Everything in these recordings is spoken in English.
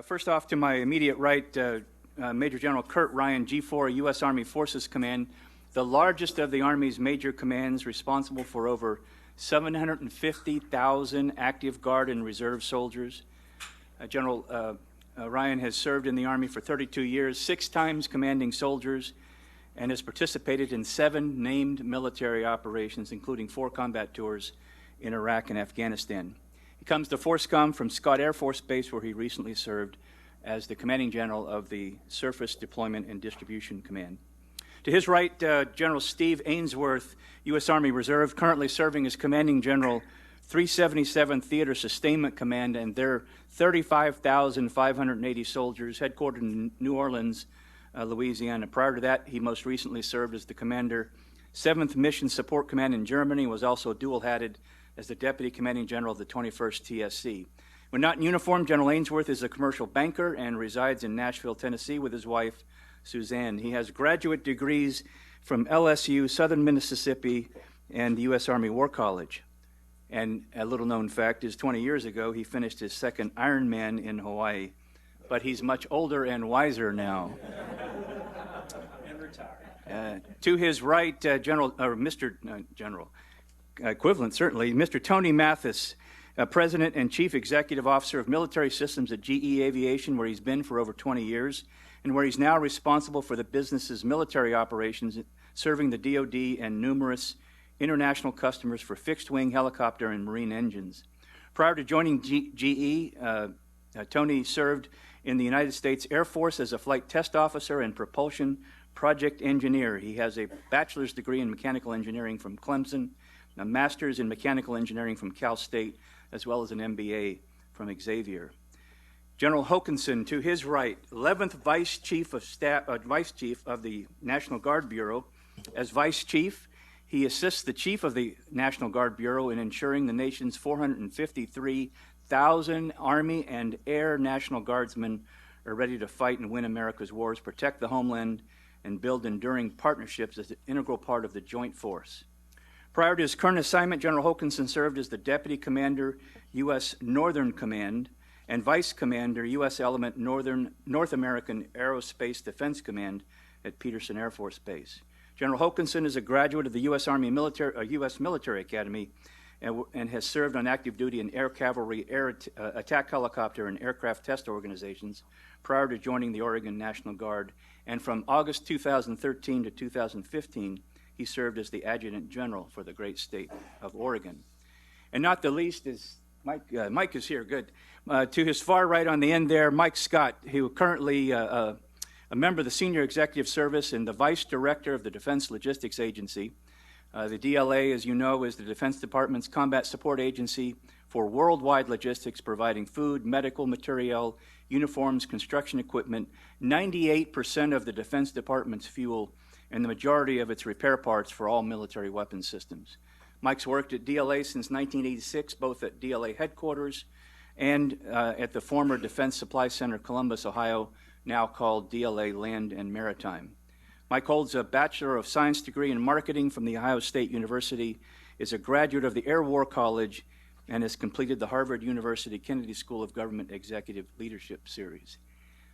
First off, to my immediate right, Major General Kurt Ryan, G4, U.S. Army Forces Command, the largest of the Army's major commands, responsible for over 750,000 active Guard and Reserve soldiers. General Ryan has served in the Army for 32 years, 6 times commanding soldiers, and has participated in 7 named military operations, including 4 combat tours in Iraq and Afghanistan. He comes to FORSCOM from Scott Air Force Base, where he recently served as the Commanding General of the Surface Deployment and Distribution Command. To his right, General Steve Ainsworth, U.S. Army Reserve, currently serving as Commanding General, 377th Theater Sustainment Command, and their 35,580 soldiers, headquartered in New Orleans, Louisiana. Prior to that, he most recently served as the Commander, 7th Mission Support Command in Germany, was also dual-hatted as the Deputy Commanding General of the 21st TSC. When not in uniform, General Ainsworth is a commercial banker and resides in Nashville, Tennessee with his wife, Suzanne. He has graduate degrees from LSU, Southern Mississippi, and the U.S. Army War College. And a little-known fact is 20 years ago, he finished his second Ironman in Hawaii. But he's much older and wiser now. And retired. To his right, Mr. General, equivalent certainly, Mr. Tony Mathis, President and Chief Executive Officer of Military Systems at GE Aviation, where he's been for over 20 years, and where he's now responsible for the business's military operations, serving the DoD and numerous international customers for fixed-wing helicopter and marine engines. Prior to joining GE, Tony served in the United States Air Force as a flight test officer and propulsion project engineer. He has a bachelor's degree in mechanical engineering from Clemson, a master's in mechanical engineering from Cal State, as well as an MBA from Xavier. General Hokanson, to his right, 11th Vice Chief of the National Guard Bureau. As Vice Chief, he assists the Chief of the National Guard Bureau in ensuring the nation's 453,000 Army and Air National Guardsmen are ready to fight and win America's wars, protect the homeland, and build enduring partnerships as an integral part of the joint force. Prior to his current assignment, General Hokanson served as the Deputy Commander, U.S. Northern Command, and Vice Commander, U.S. Element North American Aerospace Defense Command at Peterson Air Force Base. General Hokanson is a graduate of the U.S. Army U.S. Military Academy and has served on active duty in air cavalry, attack helicopter, and aircraft test organizations prior to joining the Oregon National Guard. And from August 2013 to 2015, he served as the Adjutant General for the great state of Oregon. And not the least is Mike is here, good. To his far right on the end there, Mike Scott, who currently a member of the Senior Executive Service and the Vice Director of the Defense Logistics Agency. The DLA, as you know, is the Defense Department's combat support agency for worldwide logistics, providing food, medical material, uniforms, construction equipment, 98% of the Defense Department's fuel, and the majority of its repair parts for all military weapon systems. Mike's worked at DLA since 1986, both at DLA headquarters and at the former Defense Supply Center, Columbus, Ohio, now called DLA Land and Maritime. Mike holds a Bachelor of Science degree in Marketing from The Ohio State University, is a graduate of the Air War College, and has completed the Harvard University Kennedy School of Government Executive Leadership Series.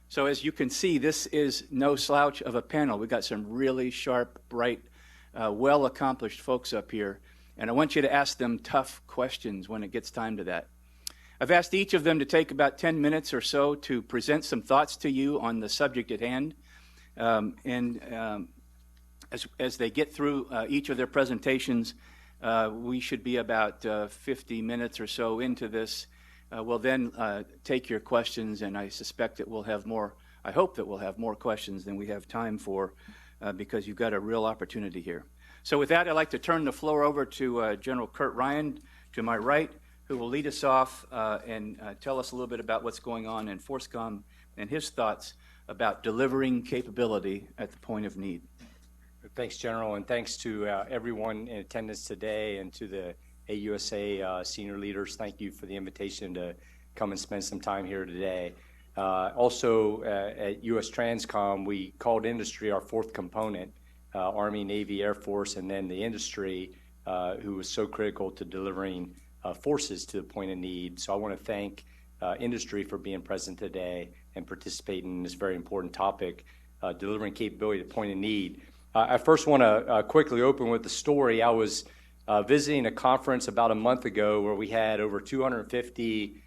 So as you can see, this is no slouch of a panel. We've got some really sharp, bright, well-accomplished folks up here, and I want you to ask them tough questions when it gets time to that. I've asked each of them to take about 10 minutes or so to present some thoughts to you on the subject at hand. As they get through each of their presentations, we should be about 50 minutes or so into this. We'll then take your questions, and I suspect that we'll have more, I hope that we'll have more questions than we have time for, because you've got a real opportunity here. So with that, I'd like to turn the floor over to General Kurt Ryan to my right, who will lead us off and tell us a little bit about what's going on in FORSCOM and his thoughts about delivering capability at the point of need. Thanks, General, and thanks to everyone in attendance today and to the AUSA senior leaders. Thank you for the invitation to come and spend some time here today. Also, at US Transcom, we called industry our fourth component, Army, Navy, Air Force, and then the industry, who was so critical to delivering forces to the point of need. So I want to thank industry for being present today and participating in this very important topic, delivering capability at point of need. I first want to quickly open with the story. I was visiting a conference about a month ago where we had over 250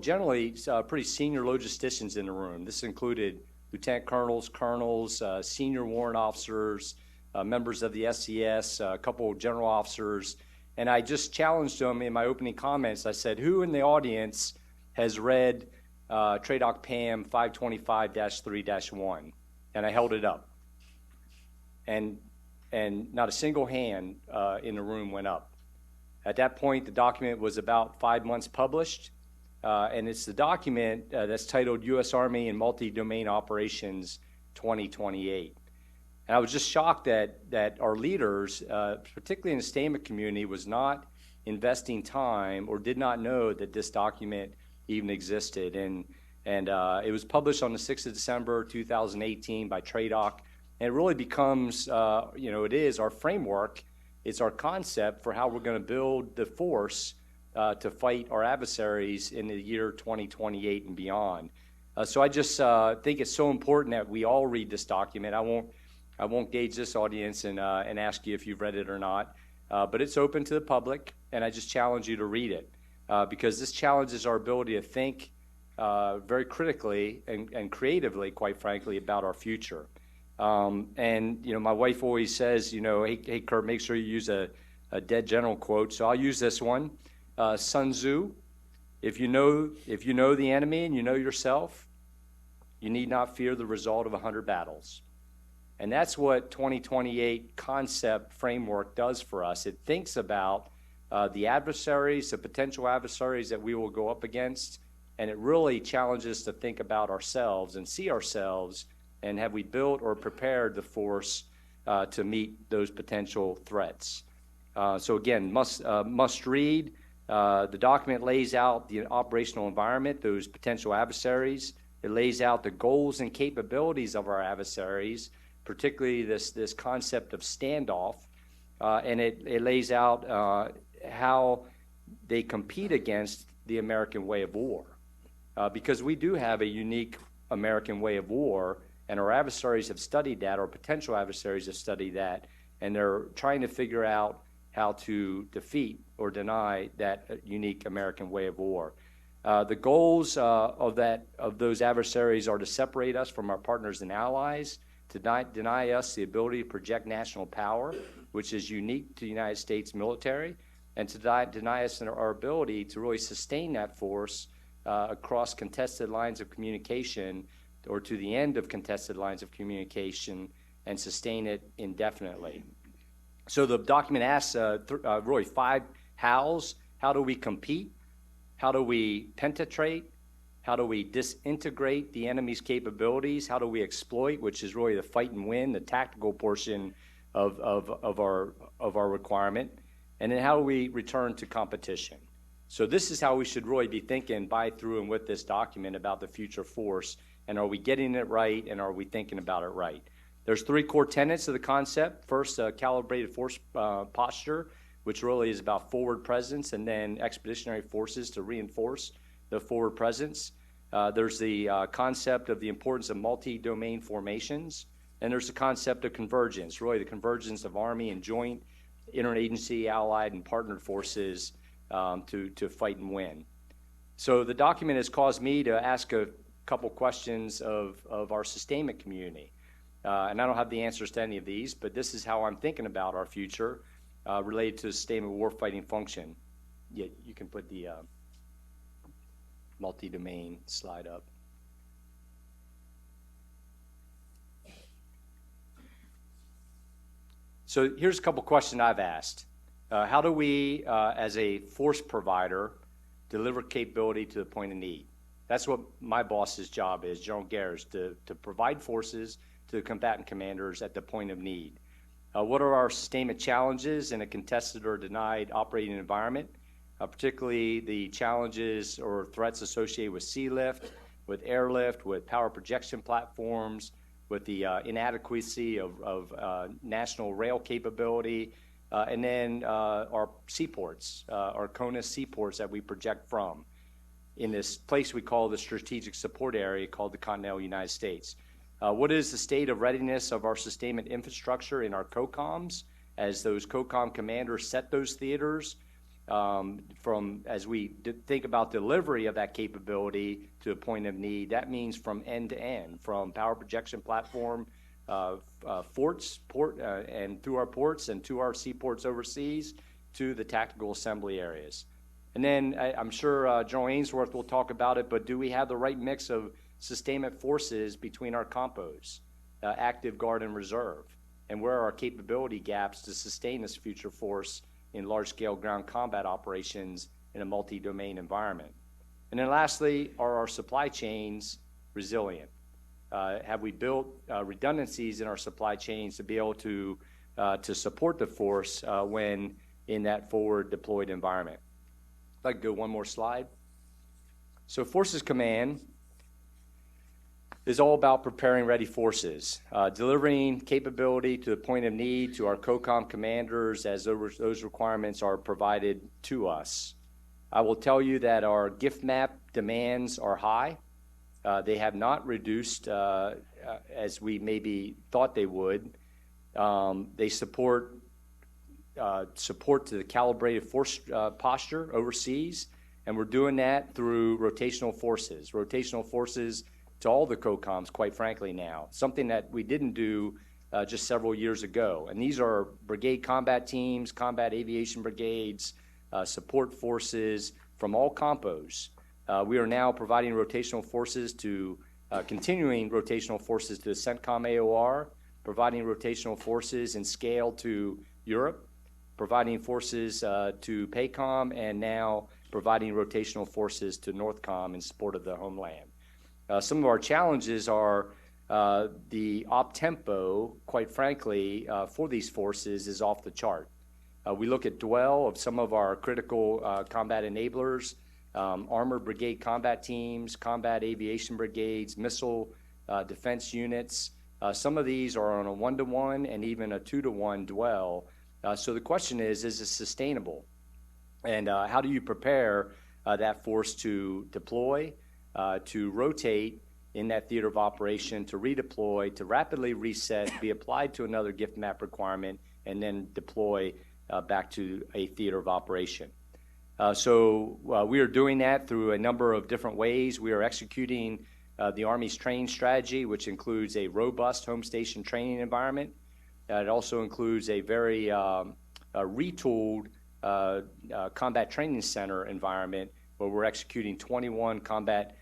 generally pretty senior logisticians in the room. This included lieutenant colonels, senior warrant officers, members of the SES, a couple of general officers, and I just challenged them in my opening comments. I said, who in the audience has read TRADOC PAM 525-3-1? And I held it up. And not a single hand in the room went up. At that point, the document was about 5 months published, and it's the document that's titled U.S. Army and Multi-Domain Operations 2028. And I was just shocked that our leaders, particularly in the sustainment community, was not investing time or did not know that this document even existed. And it was published on the 6th of December, 2018 by TRADOC. And it really becomes, it is our framework, it's our concept for how we're going to build the force to fight our adversaries in the year 2028 and beyond. So I just think it's so important that we all read this document. I won't gauge this audience and ask you if you've read it or not, but it's open to the public, and I just challenge you to read it because this challenges our ability to think very critically and creatively, quite frankly, about our future. My wife always says, hey, Kurt, make sure you use a dead general quote. So I'll use this one. Sun Tzu, if you know the enemy and you know yourself, you need not fear the result of 100 battles. And that's what 2028 concept framework does for us. It thinks about the adversaries, the potential adversaries that we will go up against, and it really challenges us to think about ourselves and see ourselves and have we built or prepared the force to meet those potential threats. So again, must read. The document lays out the operational environment, those potential adversaries. It lays out the goals and capabilities of our adversaries, particularly this concept of standoff, and it lays out how they compete against the American way of war. Because we do have a unique American way of war, and our adversaries have studied that, our potential adversaries have studied that, and they're trying to figure out how to defeat or deny that unique American way of war. The goals of those adversaries are to separate us from our partners and allies, to deny us the ability to project national power, which is unique to the United States military, and to deny us our ability to really sustain that force across contested lines of communication or to the end of contested lines of communication and sustain it indefinitely. So the document asks really 5 hows. How do we compete? How do we penetrate? How do we disintegrate the enemy's capabilities? How do we exploit, which is really the fight and win, the tactical portion of our requirement? And then how do we return to competition? So this is how we should really be thinking by, through, and with this document about the future force. And are we getting it right, and are we thinking about it right? There's 3 core tenets of the concept. First, calibrated force posture, which really is about forward presence, and then expeditionary forces to reinforce the forward presence. There's the concept of the importance of multi-domain formations, and there's the concept of convergence, really the convergence of Army and joint, interagency, allied, and partnered forces to fight and win. So the document has caused me to ask a couple questions of our sustainment community. And I don't have the answers to any of these, but this is how I'm thinking about our future related to the sustainment warfighting function. Yeah, you can put the multi-domain slide up. So here's a couple questions I've asked. How do we, as a force provider, deliver capability to the point of need? That's what my boss's job is, General Gers, to provide forces to the combatant commanders at the point of need. What are our sustainment challenges in a contested or denied operating environment, particularly the challenges or threats associated with Sealift, with airlift, with power projection platforms, with the inadequacy of national rail capability, and then our seaports, our CONUS seaports that we project from. in this place we call the Strategic Support Area called the Continental United States. What is the state of readiness of our sustainment infrastructure in our COCOMs as those COCOM commanders set those theaters? As we think about delivery of that capability to a point of need, that means from end to end, from power projection platform, forts, and through our ports and to our seaports overseas, to the tactical assembly areas. And then I'm sure General Ainsworth will talk about it, but do we have the right mix of sustainment forces between our compos, active, guard, and reserve? And where are our capability gaps to sustain this future force in large-scale ground combat operations in a multi-domain environment? And then lastly, are our supply chains resilient? Have we built redundancies in our supply chains to be able to support the force when in that forward deployed environment? I'd like to go one more slide. So Forces Command is all about preparing ready forces, delivering capability to the point of need to our COCOM commanders as those requirements are provided to us. I will tell you that our gift map demands are high. They have not reduced as we maybe thought they would. They support to the calibrated force posture overseas, and we're doing that through rotational forces to all the COCOMs, quite frankly now, something that we didn't do just several years ago. And these are brigade combat teams, combat aviation brigades, support forces from all compos. We are now providing rotational forces to, continuing rotational forces to the CENTCOM AOR, providing rotational forces in scale to Europe, providing forces to PACOM, and now providing rotational forces to NORTHCOM in support of the homeland. Some of our challenges are the op-tempo, quite frankly, for these forces is off the chart. We look at dwell of some of our critical combat enablers, armored brigade combat teams, combat aviation brigades, missile defense units. Some of these are on a 1-to-1 and even a 2-to-1 dwell. So the question is it sustainable? And how do you prepare that force to deploy, to rotate in that theater of operation, to redeploy, to rapidly reset, be applied to another gift map requirement, and then deploy back to a theater of operation? So we are doing that through a number of different ways. We are executing the Army's training strategy, which includes a robust home station training environment. It also includes a very retooled combat training center environment where we're executing 21 combat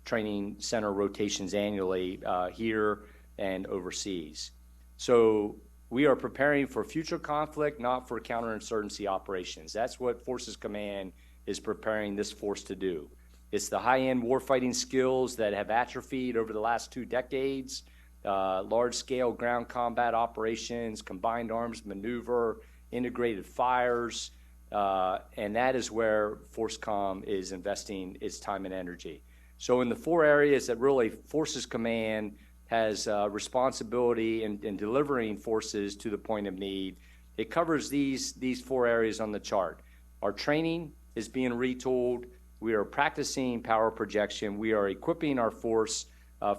training center rotations annually here and overseas. So we are preparing for future conflict, not for counterinsurgency operations. That's what Forces Command is preparing this force to do. It's the high-end warfighting skills that have atrophied over the last 2 decades, large-scale ground combat operations, combined arms maneuver, integrated fires, and that is where FORCECOM is investing its time and energy. So in the 4 areas that really Forces Command has responsibility in delivering forces to the point of need, it covers these 4 areas on the chart. Our training is being retooled. We are practicing power projection. We are equipping our force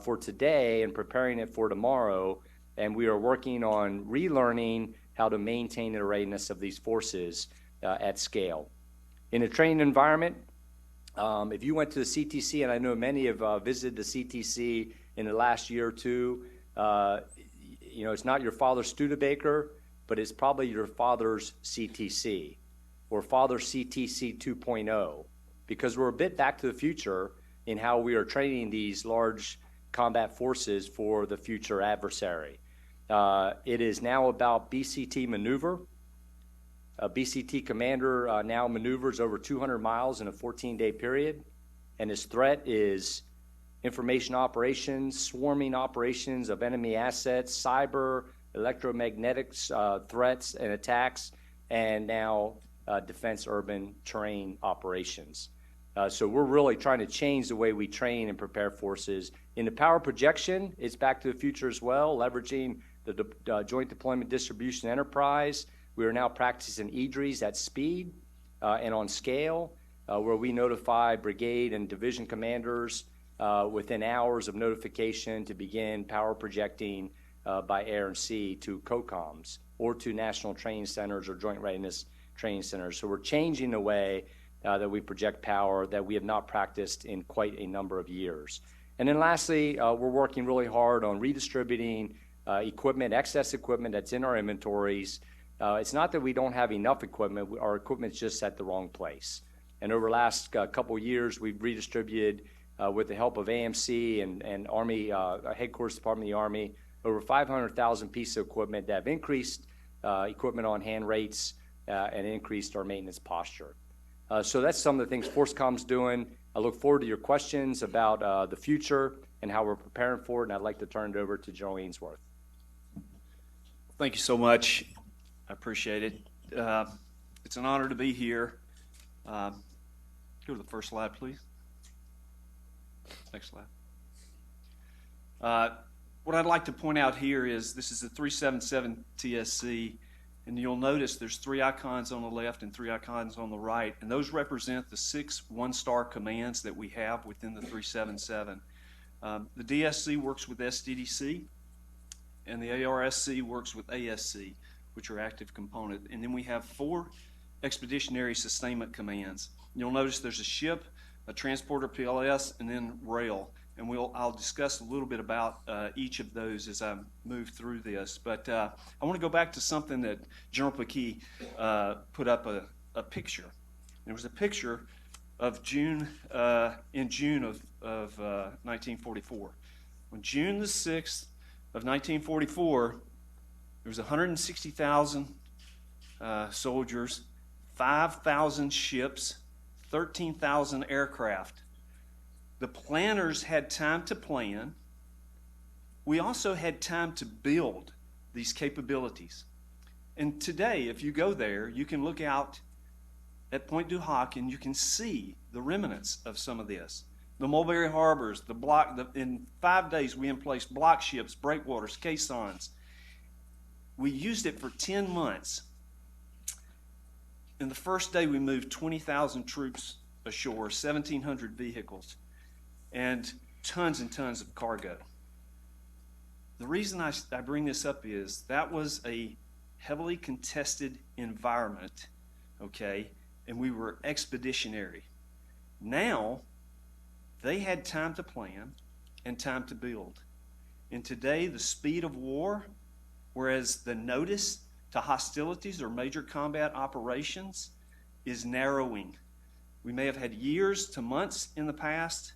for today and preparing it for tomorrow, and we are working on relearning how to maintain the readiness of these forces at scale. In a training environment, if you went to the CTC, and I know many have visited the CTC in the last year or two, you know, it's not your father's Studebaker, but it's probably your father's CTC or father's CTC 2.0, because we're a bit back to the future in how we are training these large combat forces for the future adversary. It is now about BCT maneuver. A BCT commander now maneuvers over 200 miles in a 14-day period, and his threat is information operations, swarming operations of enemy assets, cyber, electromagnetic threats and attacks, and now defense urban terrain operations. So we're really trying to change the way we train and prepare forces. In the power projection, it's back to the future as well, leveraging the Joint Deployment Distribution Enterprise. We are now practicing EDRES at speed and on scale. where we notify brigade and division commanders within hours of notification to begin power projecting by air and sea to COCOMs or to national training centers or joint readiness training centers. So we're changing the way that we project power that we have not practiced in quite a number of years. And then lastly, we're working really hard on redistributing equipment, excess equipment that's in our inventories. It's not that we don't have enough equipment, our equipment's just at the wrong place. And over the last couple of years, we've redistributed with the help of AMC and Army, Headquarters Department of the Army, over 500,000 pieces of equipment that have increased equipment on hand rates and increased our maintenance posture. So that's some of the things FORCECOM's doing. I look forward to your questions about the future and how we're preparing for it, and I'd like to turn it over to General Ainsworth. Thank you so much. I appreciate it. It's an honor to be here. Go to the first slide, please. Next slide. What I'd like to point out here is this is the 377 TSC, and you'll notice there's 3 icons on the left and 3 icons on the right, and those represent the 6 one-star commands that we have within the 377. The DSC works with SDDC, and the ARSC works with ASC, which are active component. And then we have 4 expeditionary sustainment commands. You'll notice there's a ship, a transporter PLS, and then rail. And I'll discuss a little bit about each of those as I move through this. But I want to go back to something that General Paquis put up a picture. There was a picture of June in June of 1944. On June the 6th of 1944, there was 160,000 soldiers, 5,000 ships, 13,000 aircraft. The planners had time to plan. We also had time to build these capabilities. And today, if you go there, you can look out at Point du Hoc and you can see the remnants of some of this. The Mulberry Harbors, in 5 days we emplaced block ships, breakwaters, caissons. We used it for 10 months. In the first day we moved 20,000 troops ashore, 1,700 vehicles, and tons of cargo. The reason I bring this up is that was a heavily contested environment, okay, and we were expeditionary. Now, they had time to plan and time to build. And today, the speed of war, whereas the notice to hostilities or major combat operations is narrowing. We may have had years to months in the past.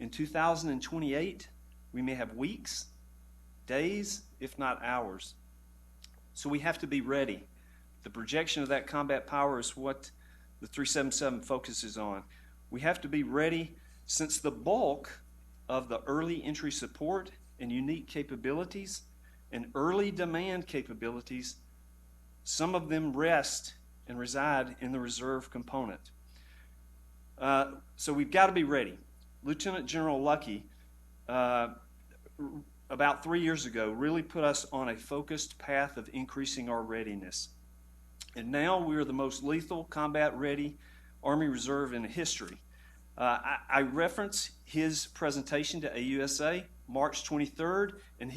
In 2028, we may have weeks, days, if not hours. So we have to be ready. The projection of that combat power is what the 377 focuses on. We have to be ready since the bulk of the early entry support and unique capabilities and early demand capabilities, some of them rest and reside in the reserve component. So we've got to be ready. Lieutenant General Lucky, about 3 years ago, really put us on a focused path of increasing our readiness. And now we are the most lethal, combat-ready Army Reserve in history. I reference his presentation to AUSA, March 23rd, and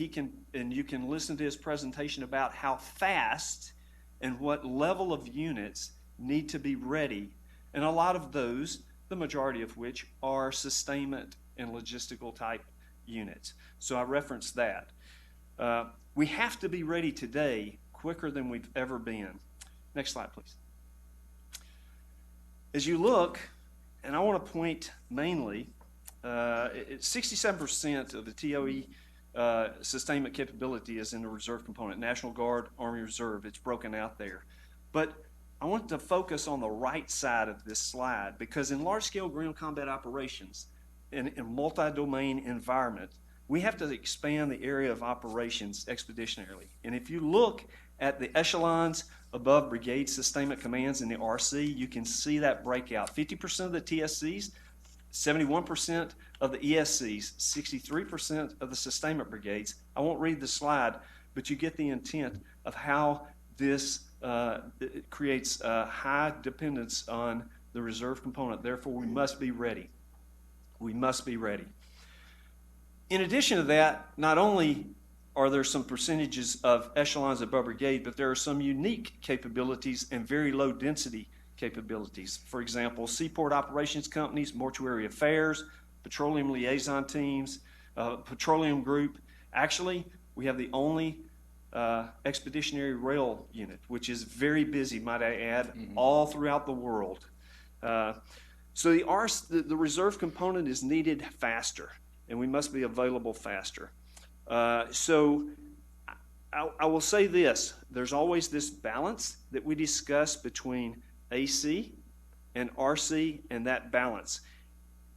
you can listen to his presentation about how fast and what level of units need to be ready. And a lot of those, the majority of which are sustainment and logistical type units. So I referenced that. We have to be ready today quicker than we've ever been. Next slide, please. As you look, and I want to point mainly, 67% of the TOE sustainment capability is in the reserve component, National Guard, Army Reserve. It's broken out there. But I want to focus on the right side of this slide because in large-scale ground combat operations, in a multi-domain environment, we have to expand the area of operations expeditionarily. And if you look at the echelons above brigade sustainment commands in the RC, you can see that breakout. 50% of the TSCs, 71% of the ESCs, 63% of the sustainment brigades. I won't read the slide, but you get the intent of how this it creates high dependence on the reserve component. Therefore, we must be ready. We must be ready. In addition to that, not only are there some percentages of echelons above brigade, but there are some unique capabilities and very low density capabilities. For example, seaport operations companies, mortuary affairs, petroleum liaison teams, petroleum group. Actually, we have the only expeditionary rail unit, which is very busy, might I add, all throughout the world. So the reserve component is needed faster, and we must be available faster. So I will say this, there's always this balance that we discuss between AC and RC and that balance.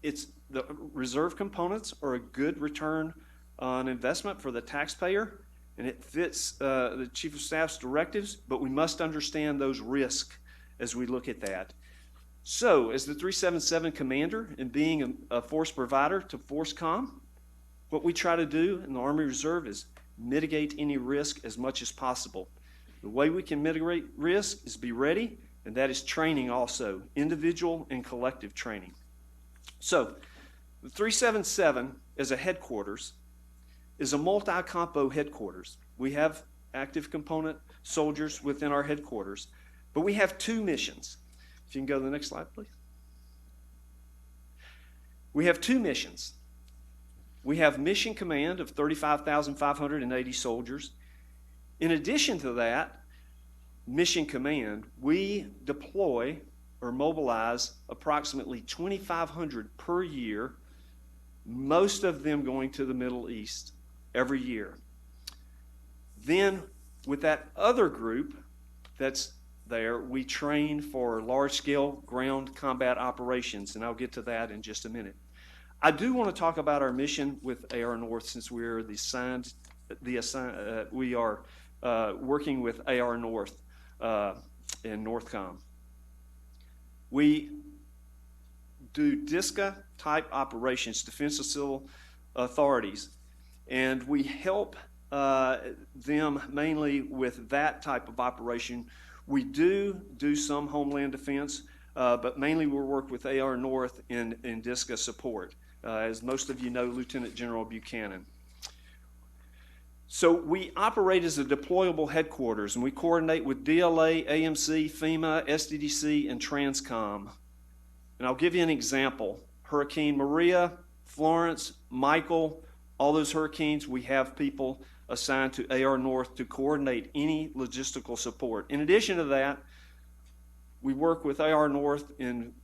The reserve components are a good return on investment for the taxpayer, and it fits the Chief of Staff's directives, but we must understand those risks as we look at that. So, as the 377 commander and being a force provider to FORSCOM, what we try to do in the Army Reserve is mitigate any risk as much as possible. The way we can mitigate risk is be ready, and that is training also, individual and collective training. So, the 377 as a headquarters is a multi-compo headquarters. We have active component soldiers within our headquarters, but we have two missions. If you can go to the next slide, please. We have two missions. We have mission command of 35,580 soldiers. In addition to that, mission command, we deploy or mobilize approximately 2,500 per year, most of them going to the Middle East every year. Then with that other group that's there, we train for large-scale ground combat operations, and I'll get to that in just a minute. I do want to talk about our mission with AR North, since we are we are working with AR North in NORTHCOM. We do DISCA-type operations, Defense of Civil Authorities, and we help them mainly with that type of operation. We do some homeland defense, but mainly we work with AR North in DISCA support, as most of you know, Lieutenant General Buchanan. So we operate as a deployable headquarters, and we coordinate with DLA, AMC, FEMA, SDDC, and TRANSCOM. And I'll give you an example. Hurricane Maria, Florence, Michael, all those hurricanes, we have people assigned to AR North to coordinate any logistical support. In addition to that, we work with AR North in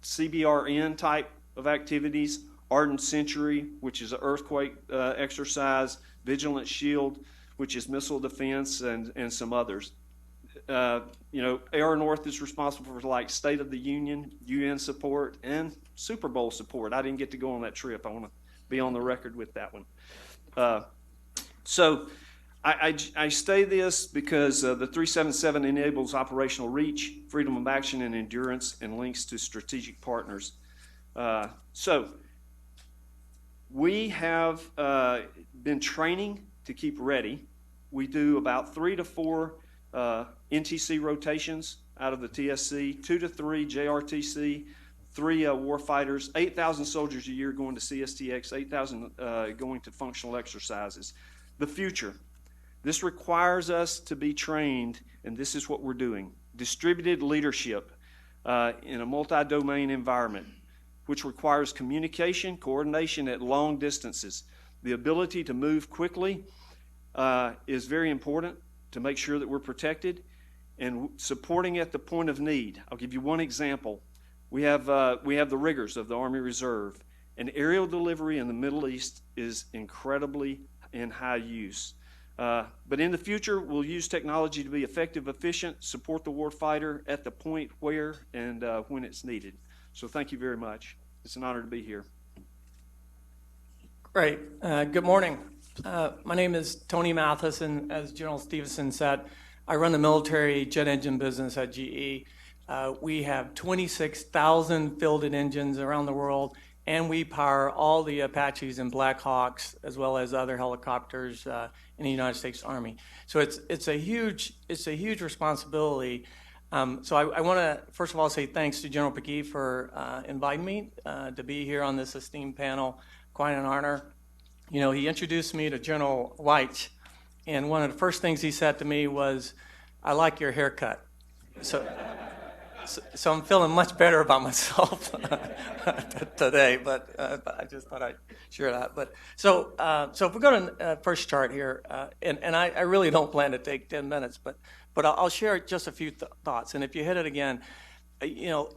CBRN type of activities, Ardent Century, which is an earthquake exercise, Vigilant Shield, which is missile defense, and some others. AR North is responsible for like State of the Union, UN support, and Super Bowl support. I didn't get to go on that trip. I want to be on the record with that one. So I say this because the 377 enables operational reach, freedom of action, and endurance, and links to strategic partners. So we have been training to keep ready. We do about 3 to 4 NTC rotations out of the TSC, 2 to 3 JRTC, 3 warfighters, 8,000 soldiers a year going to CSTX, 8,000 going to functional exercises. The future. This requires us to be trained, and this is what we're doing. Distributed leadership in a multi-domain environment, which requires communication, coordination at long distances. The ability to move quickly is very important to make sure that we're protected, and supporting at the point of need. I'll give you one example. We have the rigors of the Army Reserve, and aerial delivery in the Middle East is incredibly in high use. But in the future, we'll use technology to be effective, efficient, support the warfighter at the point where and when it's needed. So thank you very much. It's an honor to be here. Great. Good morning. My name is Tony Mathis, and as General Stevenson said, I run the military jet engine business at GE. We have 26,000 fielded engines around the world, and we power all the Apaches and Blackhawks, as well as other helicopters in the United States Army. So it's a huge responsibility. So I want to, first of all, say thanks to General Pagee for inviting me to be here on this esteemed panel. Quite an honor. You know, he introduced me to General White, and one of the first things he said to me was, "I like your haircut." So I'm feeling much better about myself today, but I just thought I'd share that. But so if we go to the first chart here, and I really don't plan to take 10 minutes, but I'll share just a few thoughts. And if you hit it again, you know,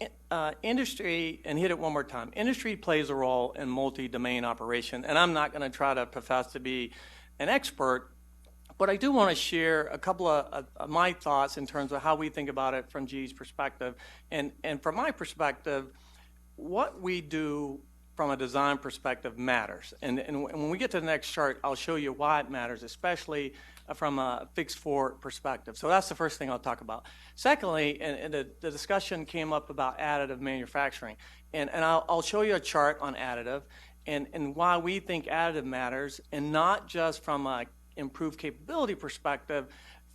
industry, and hit it one more time, industry plays a role in multi-domain operation, and I'm not going to try to profess to be an expert, but I do want to share a couple of my thoughts in terms of how we think about it from GE's perspective. And from my perspective, what we do from a design perspective matters. And when we get to the next chart, I'll show you why it matters, especially from a fixed forward perspective. So that's the first thing I'll talk about. Secondly, and the discussion came up about additive manufacturing. And I'll show you a chart on additive and why we think additive matters, and not just from a improved capability perspective,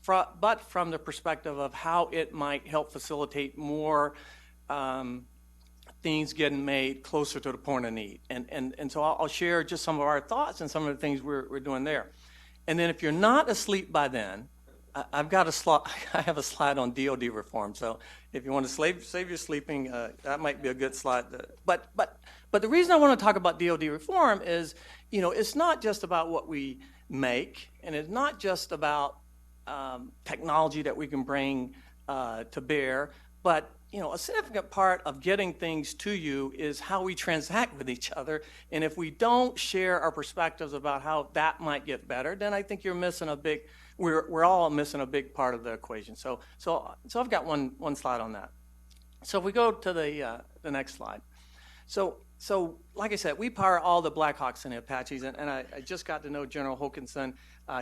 but from the perspective of how it might help facilitate more things getting made closer to the point of need. And so I'll share just some of our thoughts and some of the things we're doing there. And then if you're not asleep by then, I've got a slide. I have a slide on DoD reform. So if you want to save your sleeping, that might be a good slide. But the reason I want to talk about DoD reform is, you know, it's not just about what we make, and it's not just about technology that we can bring to bear, but you know, a significant part of getting things to you is how we transact with each other. And if we don't share our perspectives about how that might get better, then I think you're missing a big. We're all missing a big part of the equation. So I've got one slide on that. So if we go to the next slide. So like I said, we power all the Blackhawks and the Apaches, and I just got to know General Hokanson.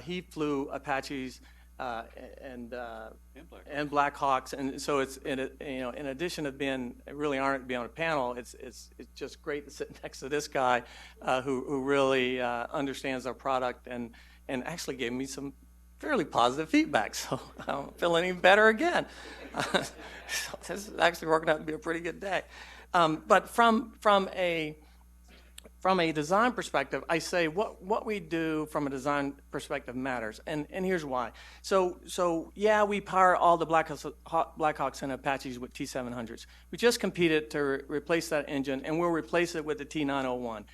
He flew Apaches and Blackhawks, and so it's in addition to being really honored to be on a panel, it's just great to sit next to this guy who really understands our product and actually gave me some fairly positive feedback. So I'm feeling even better again. So this is actually working out to be a pretty good day. But from a design perspective, I say what we do from a design perspective matters, and here's why. So yeah, we power all the Blackhawks and Apaches with T700s. We just competed to replace that engine, and we'll replace it with the T901.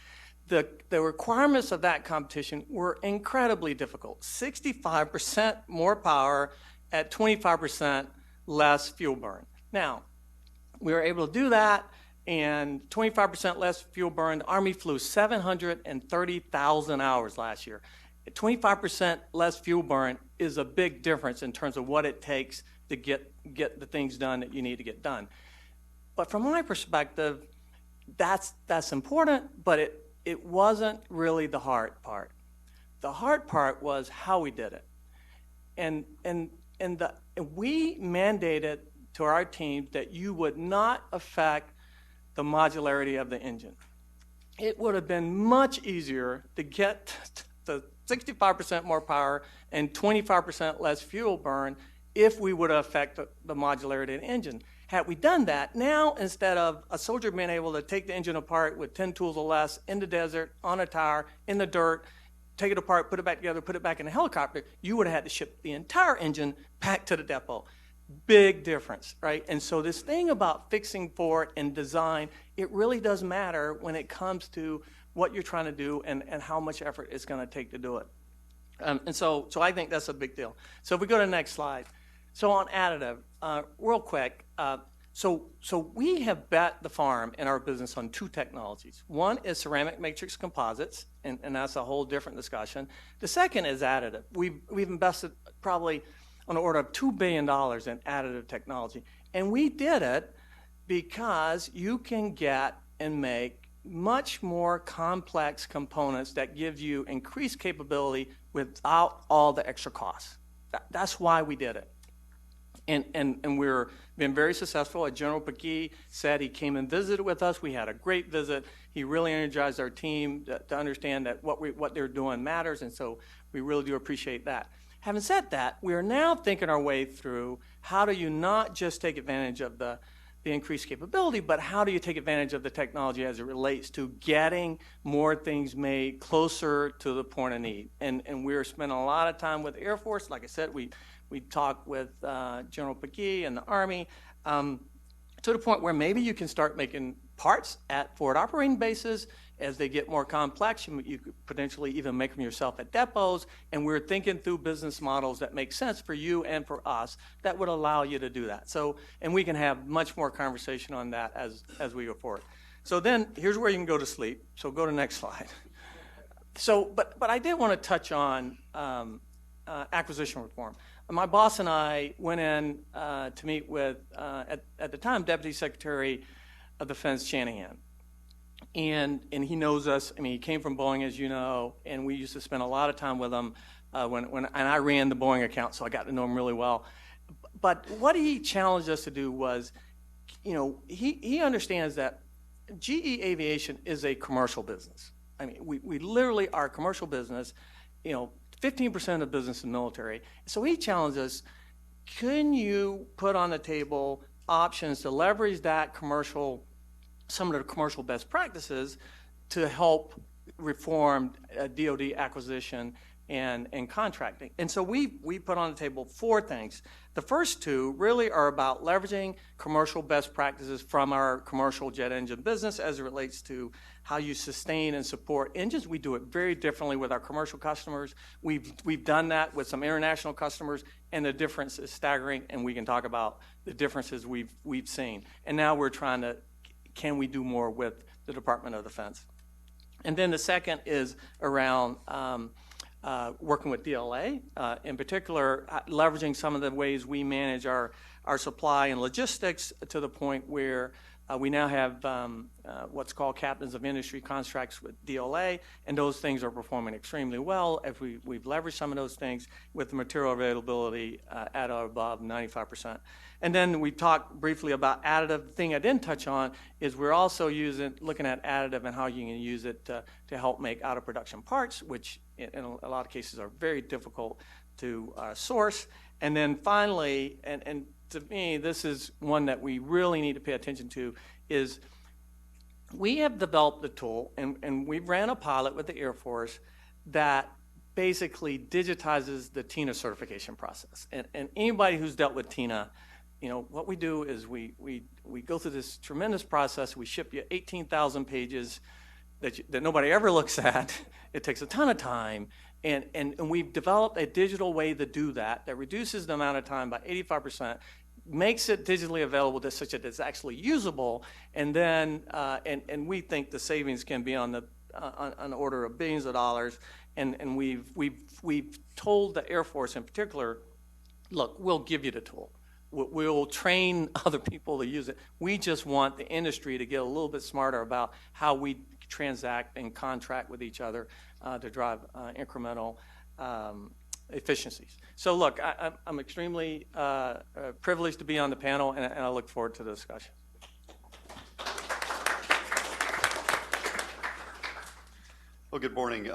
The requirements of that competition were incredibly difficult. 65% more power at 25% less fuel burn. Now, we were able to do that, and 25% less fuel burn. The Army flew 730,000 hours last year. 25% less fuel burn is a big difference in terms of what it takes to get the things done that you need to get done. But from my perspective, that's important, but it wasn't really the hard part. The hard part was how we did it. And we mandated to our team that you would not affect the modularity of the engine. It would have been much easier to get the 65% more power and 25% less fuel burn if we would have affected the modularity of the engine. Had we done that, now instead of a soldier being able to take the engine apart with 10 tools or less in the desert, on a tire, in the dirt, take it apart, put it back together, put it back in a helicopter, you would have had to ship the entire engine back to the depot. Big difference, right? And so this thing about fixing for it and design, it really does matter when it comes to what you're trying to do and how much effort it's going to take to do it. And so I think that's a big deal. So if we go to the next slide. So on additive, real quick, so we have bet the farm in our business on two technologies. One is ceramic matrix composites, and that's a whole different discussion. The second is additive. We've invested probably on the order of $2 billion in additive technology. And we did it because you can get and make much more complex components that give you increased capability without all the extra costs. That's why we did it. And we're been very successful. General Pagee said he came and visited with us. We had a great visit. He really energized our team to understand that what they're doing matters, and so we really do appreciate that. Having said that, we are now thinking our way through how do you not just take advantage of the increased capability, but how do you take advantage of the technology as it relates to getting more things made closer to the point of need. And we're spending a lot of time with the Air Force. Like I said, we talked with General Pagee and the Army to the point where maybe you can start making parts at forward operating bases. As they get more complex, you could potentially even make them yourself at depots. And we're thinking through business models that make sense for you and for us that would allow you to do that. So, and we can have much more conversation on that as we go forward. So then here's where you can go to sleep. So go to the next slide. So, but I did want to touch on acquisition reform. My boss and I went in to meet with, at the time, Deputy Secretary of Defense Shanahan. And he knows us. I mean, he came from Boeing, as you know, and we used to spend a lot of time with him and I ran the Boeing account, so I got to know him really well. But what he challenged us to do was, you know, he understands that GE Aviation is a commercial business. I mean, we literally are a commercial business, you know, 15% of business in military. So he challenged us, can you put on the table options to leverage that commercial, some of the commercial best practices to help reform DoD acquisition and contracting. And so we put on the table 4 things. The first 2 really are about leveraging commercial best practices from our commercial jet engine business as it relates to how you sustain and support engines. We do it very differently with our commercial customers. We've done that with some international customers, and the difference is staggering, and we can talk about the differences we've seen. And now we're trying to, can we do more with the Department of Defense? And then the second is around working with DLA, in particular, leveraging some of the ways we manage our supply and logistics to the point where we now have what's called captains of industry contracts with DLA, and those things are performing extremely well. If we've leveraged some of those things with the material availability at or above 95%. And then we talked briefly about additive. The thing I didn't touch on is we're also looking at additive and how you can use it to help make out-of-production parts, which in a lot of cases are very difficult to source. And then finally, and to me, this is one that we really need to pay attention to, is we have developed a tool, and we ran a pilot with the Air Force that basically digitizes the TINA certification process. And anybody who's dealt with TINA, you know, what we do is we go through this tremendous process. We ship you 18,000 pages that nobody ever looks at. It takes a ton of time. And we've developed a digital way to do that reduces the amount of time by 85%, makes it digitally available to such that it's actually usable, and then and we think the savings can be on the order of billions of dollars. And we've told the Air Force in particular, look, we'll give you the tool. We'll train other people to use it. We just want the industry to get a little bit smarter about how we transact and contract with each other to drive incremental efficiencies. So look, I'm extremely privileged to be on the panel, and I look forward to the discussion. Well, good morning.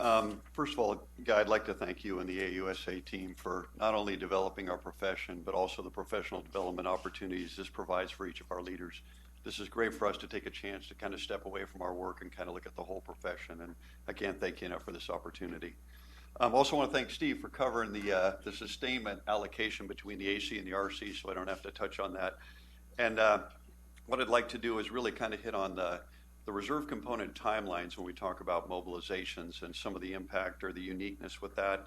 First of all, Guy, I'd like to thank you and the AUSA team for not only developing our profession, but also the professional development opportunities this provides for each of our leaders. This is great for us to take a chance to kind of step away from our work and kind of look at the whole profession. And I can't thank you enough for this opportunity. I also want to thank Steve for covering the sustainment allocation between the AC and the RC, so I don't have to touch on that. And what I'd like to do is really kind of hit on the reserve component timelines when we talk about mobilizations and some of the impact or the uniqueness with that.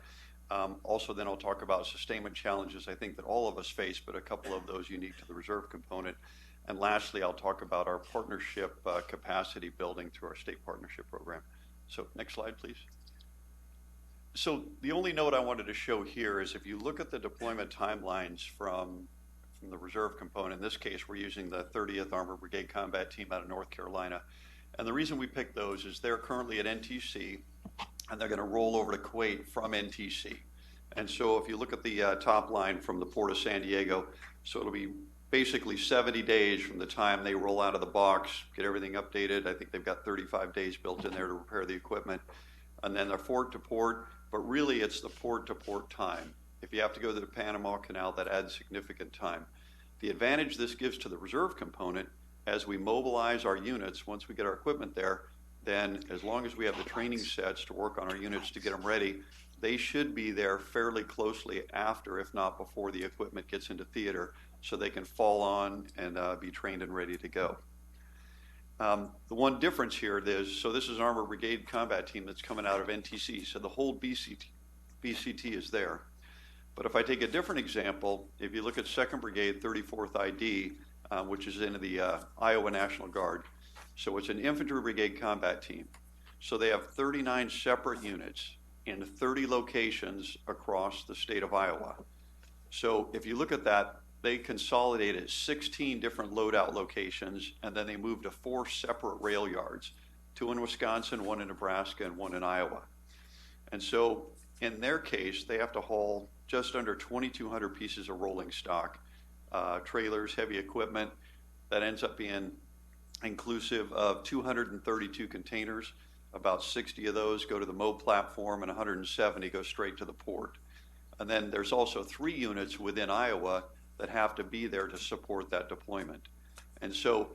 Also, then I'll talk about sustainment challenges I think that all of us face, but a couple of those unique to the reserve component. And lastly, I'll talk about our partnership capacity building through our state partnership program. So next slide, please. So the only note I wanted to show here is if you look at the deployment timelines from the reserve component, in this case, we're using the 30th Armored Brigade Combat Team out of North Carolina. And the reason we picked those is they're currently at NTC, and they're going to roll over to Kuwait from NTC. And so if you look at the top line from the Port of San Diego, so it'll be basically 70 days from the time they roll out of the box, get everything updated. I think they've got 35 days built in there to repair the equipment. And then they're port to port, but really it's the port to port time. If you have to go to the Panama Canal, that adds significant time. The advantage this gives to the reserve component, as we mobilize our units, once we get our equipment there, then as long as we have the training sets to work on our units to get them ready, they should be there fairly closely after, if not before, the equipment gets into theater, so they can fall on and be trained and ready to go. The one difference here is, so this is an Armored Brigade combat team that's coming out of NTC, so the whole BCT is there. But if I take a different example, if you look at 2nd Brigade, 34th ID, which is in the Iowa National Guard, so it's an infantry brigade combat team. So they have 39 separate units in 30 locations across the state of Iowa. So if you look at that, they consolidated 16 different loadout locations, and then they moved to 4 separate rail yards, 2 in Wisconsin, 1 in Nebraska, and 1 in Iowa. And so in their case, they have to haul just under 2,200 pieces of rolling stock, trailers, heavy equipment. That ends up being inclusive of 232 containers. About 60 of those go to the MOB platform, and 170 go straight to the port. And then there's also 3 units within Iowa that have to be there to support that deployment. And so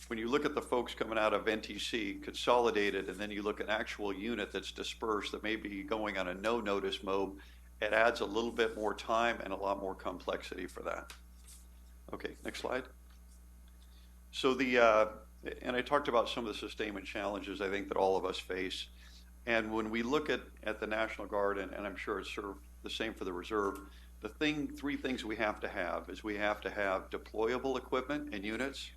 when you look at the folks coming out of NTC consolidated, and then you look at an actual unit that's dispersed that may be going on a no-notice MOB, it adds a little bit more time and a lot more complexity for that. Okay, next slide. So and I talked about some of the sustainment challenges I think that all of us face. And when we look at the National Guard, and I'm sure it's sort of the same for the Reserve, the 3 things we have to have is we have to have deployable equipment and units.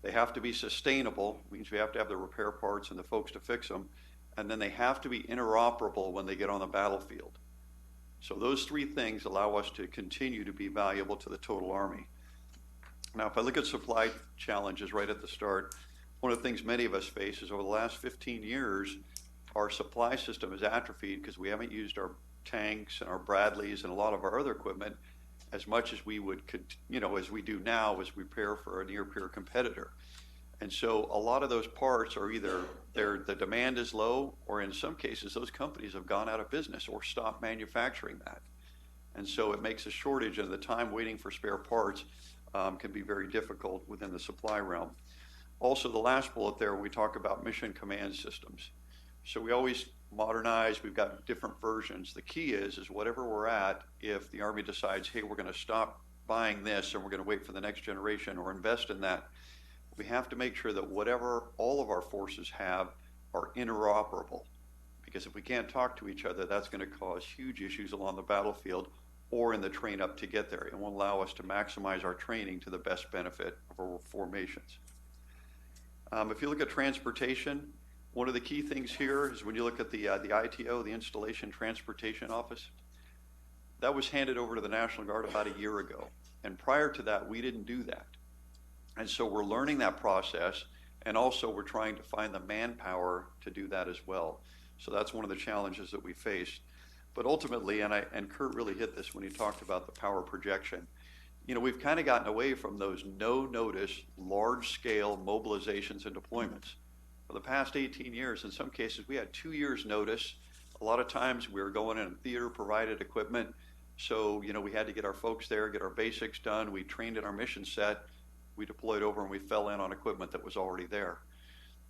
They have to be sustainable, means we have to have the repair parts and the folks to fix them. And then they have to be interoperable when they get on the battlefield. So those 3 things allow us to continue to be valuable to the total Army. Now, if I look at supply challenges right at the start, one of the things many of us face is over the last 15 years, our supply system has atrophied because we haven't used our tanks and our Bradleys and a lot of our other equipment as much as we would, as we do now as we prepare for a near-peer competitor. And so a lot of those parts are either the demand is low, or in some cases, those companies have gone out of business or stopped manufacturing that. And so it makes a shortage, and the time waiting for spare parts can be very difficult within the supply realm. Also, the last bullet there, we talk about mission command systems. So we always modernize, we've got different versions. The key is whatever we're at, if the Army decides, hey, we're going to stop buying this and we're going to wait for the next generation or invest in that, we have to make sure that whatever all of our forces have are interoperable. Because if we can't talk to each other, that's going to cause huge issues along the battlefield or in the train up to get there. It won't allow us to maximize our training to the best benefit of our formations. If you look at transportation, one of the key things here is when you look at the ITO, the Installation Transportation Office, that was handed over to the National Guard about a year ago. And prior to that, we didn't do that. And so we're learning that process, and also we're trying to find the manpower to do that as well. So that's one of the challenges that we faced. But ultimately, and Kurt really hit this when he talked about the power projection, we've kind of gotten away from those no-notice, large-scale mobilizations and deployments. For the past 18 years, in some cases, we had 2 years notice. A lot of times we were going in theater-provided equipment. So, we had to get our folks there, get our basics done. We trained in our mission set. We deployed over and we fell in on equipment that was already there.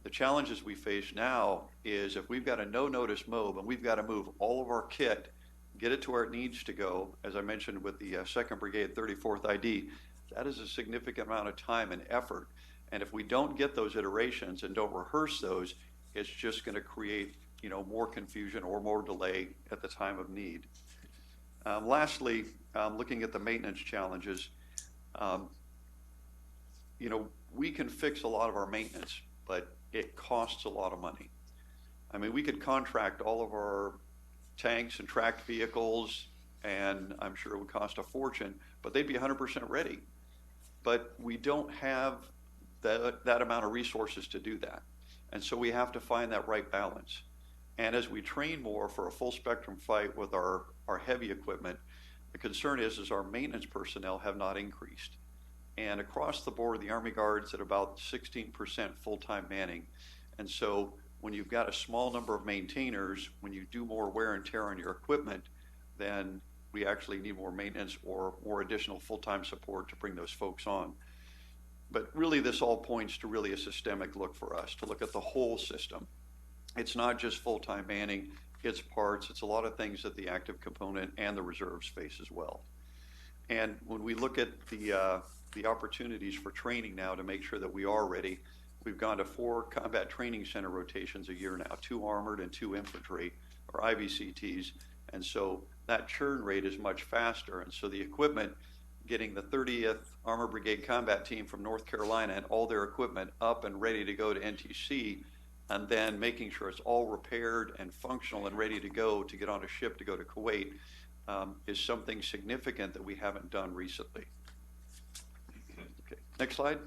The challenges we face now is if we've got a no-notice MOB and we've got to move all of our kit, get it to where it needs to go, as I mentioned with the 2nd Brigade, 34th ID, that is a significant amount of time and effort. And if we don't get those iterations and don't rehearse those, it's just going to create, more confusion or more delay at the time of need. Lastly, looking at the maintenance challenges, we can fix a lot of our maintenance, but it costs a lot of money. I mean, we could contract all of our tanks and tracked vehicles, and I'm sure it would cost a fortune, but they'd be 100% ready. But we don't have that amount of resources to do that. And so we have to find that right balance. And as we train more for a full spectrum fight with our heavy equipment, the concern is our maintenance personnel have not increased. And across the board, the Army Guard's at about 16% full-time manning. And so when you've got a small number of maintainers, when you do more wear and tear on your equipment, then we actually need more maintenance or more additional full-time support to bring those folks on. But really, this all points to really a systemic look for us, to look at the whole system. It's not just full-time manning, it's parts, it's a lot of things that the active component and the reserves face as well. And when we look at the opportunities for training now to make sure that we are ready, we've gone to 4 combat training center rotations a year now, 2 armored and 2 infantry, or IVCTs. And so that churn rate is much faster. And so the equipment, getting the 30th Armored Brigade Combat Team from North Carolina and all their equipment up and ready to go to NTC, and then making sure it's all repaired and functional and ready to go to get on a ship to go to Kuwait, is something significant that we haven't done recently. Okay, next slide.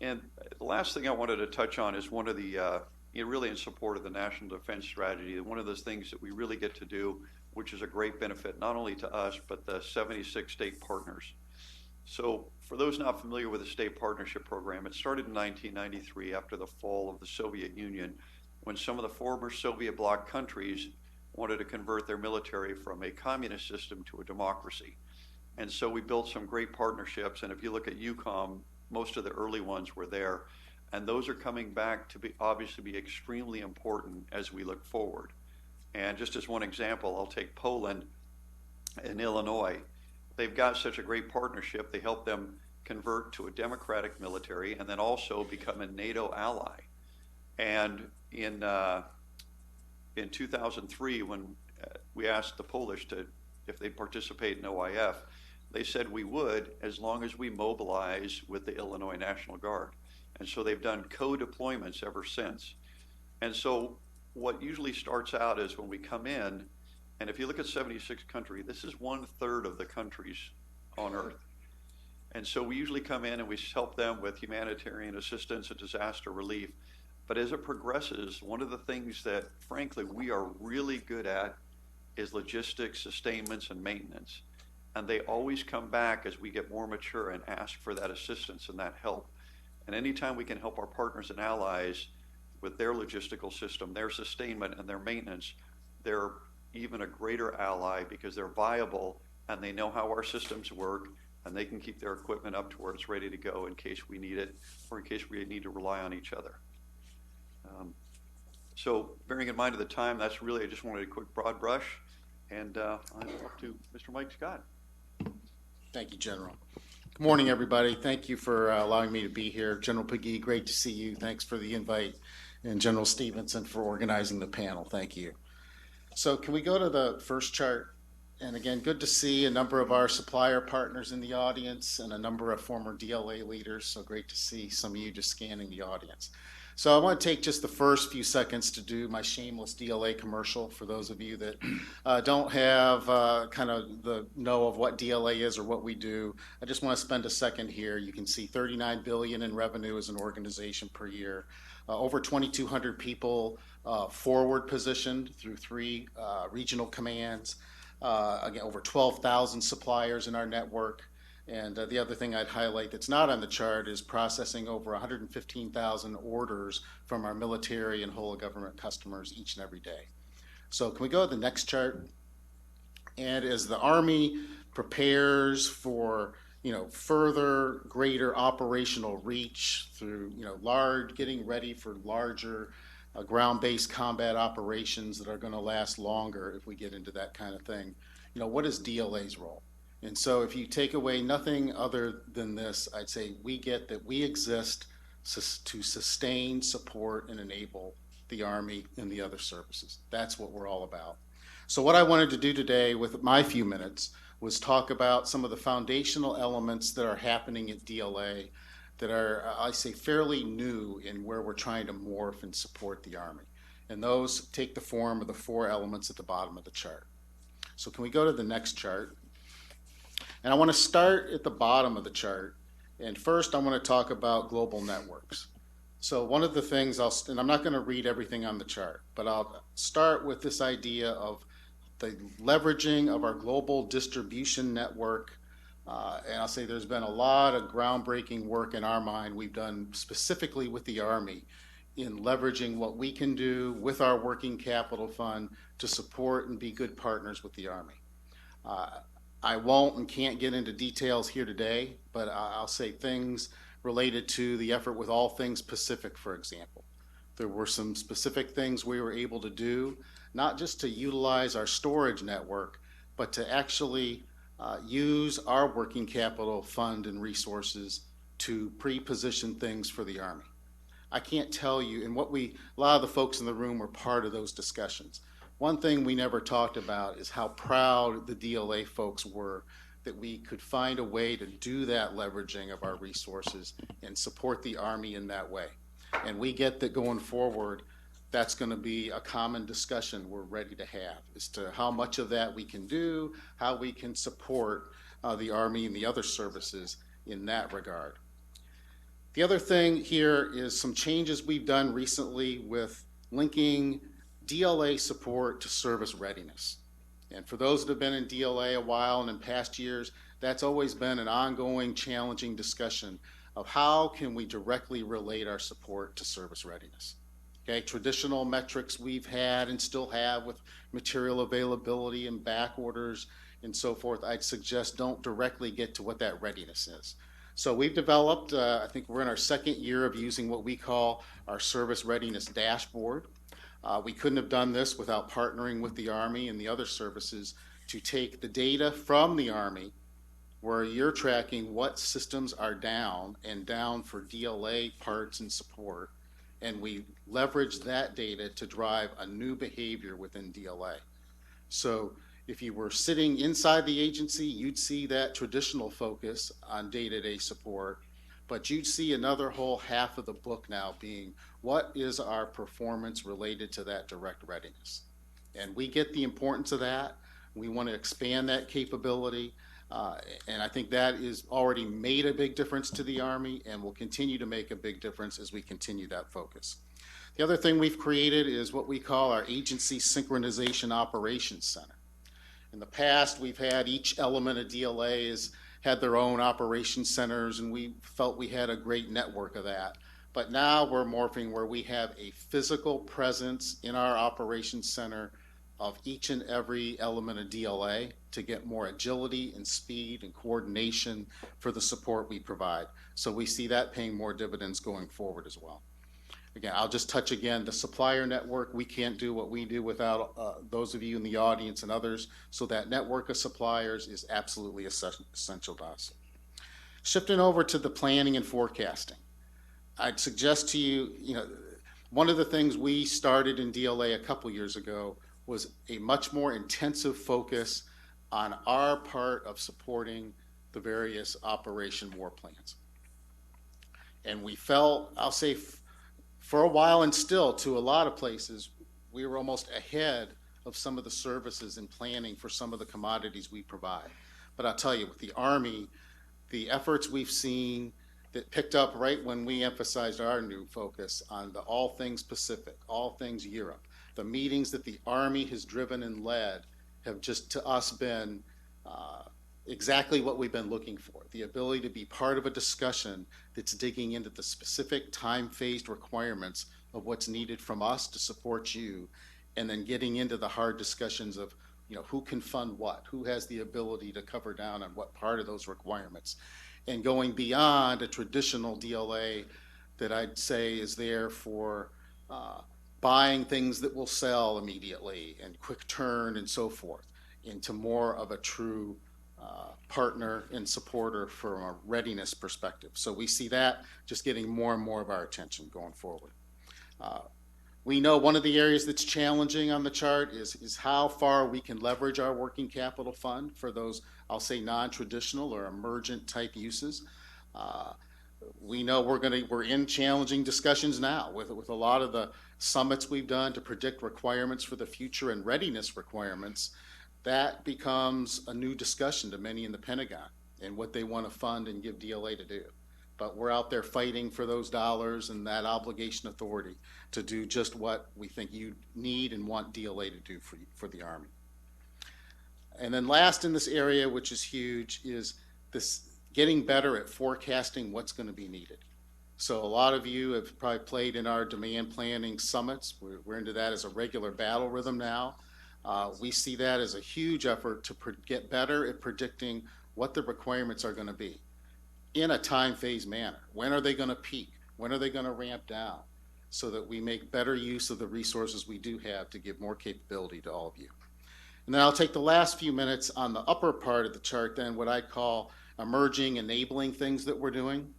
And the last thing I wanted to touch on is one of the, really in support of the National Defense Strategy, one of those things that we really get to do, which is a great benefit not only to us, but the 76 state partners. So for those not familiar with the State Partnership Program, it started in 1993 after the fall of the Soviet Union, when some of the former Soviet bloc countries wanted to convert their military from a communist system to a democracy. And so we built some great partnerships, and if you look at EUCOM, most of the early ones were there, and those are coming back to be obviously be extremely important as we look forward. And just as one example, I'll take Poland and Illinois. They've got such a great partnership. They helped them convert to a democratic military and then also become a NATO ally. And in 2003, when we asked the Polish if they'd participate in OIF, they said we would as long as we mobilize with the Illinois National Guard. And so they've done co-deployments ever since. And so what usually starts out is when we come in, and if you look at 76 countries, this is 1/3 of the countries on Earth. And so we usually come in and we help them with humanitarian assistance and disaster relief. But as it progresses, one of the things that, frankly, we are really good at is logistics, sustainments, and maintenance. And they always come back as we get more mature and ask for that assistance and that help. And anytime we can help our partners and allies with their logistical system, their sustainment, and their maintenance, they're even a greater ally because they're viable and they know how our systems work, and they can keep their equipment up to where it's ready to go in case we need it or in case we need to rely on each other. So bearing in mind of the time, that's really, I just wanted a quick broad brush, and I'm up to Mr. Mike Scott. Thank you, General. Good morning, everybody. Thank you for allowing me to be here. General Pegee, great to see you. Thanks for the invite. And General Stevenson for organizing the panel. Thank you. So can we go to the first chart? And again, good to see a number of our supplier partners in the audience and a number of former DLA leaders. So great to see some of you just scanning the audience. So I want to take just the first few seconds to do my shameless DLA commercial for those of you that don't have kind of the know of what DLA is or what we do. I just want to spend a second here. You can see $39 billion in revenue as an organization per year. Over 2,200 people forward positioned through 3 regional commands. Again, over 12,000 suppliers in our network. And the other thing I'd highlight that's not on the chart is processing over 115,000 orders from our military and whole of government customers each and every day. So can we go to the next chart? And as the Army prepares for further greater operational reach through getting ready for larger ground-based combat operations that are going to last longer if we get into that kind of thing, what is DLA's role? And so if you take away nothing other than this, I'd say we get that we exist to sustain, support, and enable the Army and the other services. That's what we're all about. So what I wanted to do today with my few minutes was talk about some of the foundational elements that are happening at DLA that are, I say, fairly new in where we're trying to morph and support the Army. And those take the form of the 4 elements at the bottom of the chart. So can we go to the next chart? And I want to start at the bottom of the chart. And first, I want to talk about global networks. So one of the things and I'm not going to read everything on the chart, but I'll start with this idea of the leveraging of our global distribution network. And I'll say there's been a lot of groundbreaking work in our mind we've done specifically with the Army in leveraging what we can do with our working capital fund to support and be good partners with the Army. I won't and can't get into details here today, but I'll say things related to the effort with All Things Pacific, for example. There were some specific things we were able to do, not just to utilize our storage network, but to actually use our working capital fund and resources to pre-position things for the Army. I can't tell you, and a lot of the folks in the room were part of those discussions. One thing we never talked about is how proud the DLA folks were that we could find a way to do that leveraging of our resources and support the Army in that way. And we get that going forward, that's going to be a common discussion we're ready to have as to how much of that we can do, how we can support the Army and the other services in that regard. The other thing here is some changes we've done recently with linking DLA support to service readiness. And for those that have been in DLA a while and in past years, that's always been an ongoing, challenging discussion of how can we directly relate our support to service readiness. Okay, traditional metrics we've had and still have with material availability and back orders and so forth, I'd suggest don't directly get to what that readiness is. So we've developed, I think we're in our second year of using what we call our service readiness dashboard. We couldn't have done this without partnering with the Army and the other services to take the data from the Army where you're tracking what systems are down and down for DLA parts and support, and we leverage that data to drive a new behavior within DLA. So if you were sitting inside the agency, you'd see that traditional focus on day-to-day support, but you'd see another whole half of the book now being what is our performance related to that direct readiness. And we get the importance of that. We want to expand that capability. And I think that is already made a big difference to the Army and will continue to make a big difference as we continue that focus. The other thing we've created is what we call our Agency Synchronization Operations Center. In the past, we've had each element of DLAs had their own operations centers, and we felt we had a great network of that. But now we're morphing where we have a physical presence in our operations center of each and every element of DLA to get more agility and speed and coordination for the support we provide. So we see that paying more dividends going forward as well. Again, I'll just touch again, the supplier network, we can't do what we do without those of you in the audience and others, so that network of suppliers is absolutely essential to us. Shifting over to the planning and forecasting, I'd suggest to you, one of the things we started in DLA a couple years ago was a much more intensive focus on our part of supporting the various operation war plans. And we felt, I'll say for a while and still to a lot of places, we were almost ahead of some of the services in planning for some of the commodities we provide. But I'll tell you, with the Army, the efforts we've seen that picked up right when we emphasized our new focus on the all things Pacific, all things Europe, the meetings that the Army has driven and led have just to us been exactly what we've been looking for. The ability to be part of a discussion that's digging into the specific time-phased requirements of what's needed from us to support you, and then getting into the hard discussions of who can fund what, who has the ability to cover down on what part of those requirements, and going beyond a traditional DLA that I'd say is there for buying things that will sell immediately and quick turn and so forth, into more of a true partner and supporter from a readiness perspective. So we see that just getting more and more of our attention going forward. We know one of the areas that's challenging on the chart is how far we can leverage our working capital fund for those, I'll say, non-traditional or emergent type uses. We know we're in challenging discussions now with a lot of the summits we've done to predict requirements for the future and readiness requirements. That becomes a new discussion to many in the Pentagon and what they want to fund and give DLA to do. But we're out there fighting for those dollars and that obligation authority to do just what we think you need and want DLA to do for the Army. And then last in this area, which is huge, is this getting better at forecasting what's going to be needed. So a lot of you have probably played in our demand planning summits. We're into that as a regular battle rhythm now. We see that as a huge effort to get better at predicting what the requirements are going to be in a time phase manner. When are they going to peak? When are they going to ramp down? So that we make better use of the resources we do have to give more capability to all of you. And then I'll take the last few minutes on the upper part of the chart, then what I call emerging, enabling things that we're doing.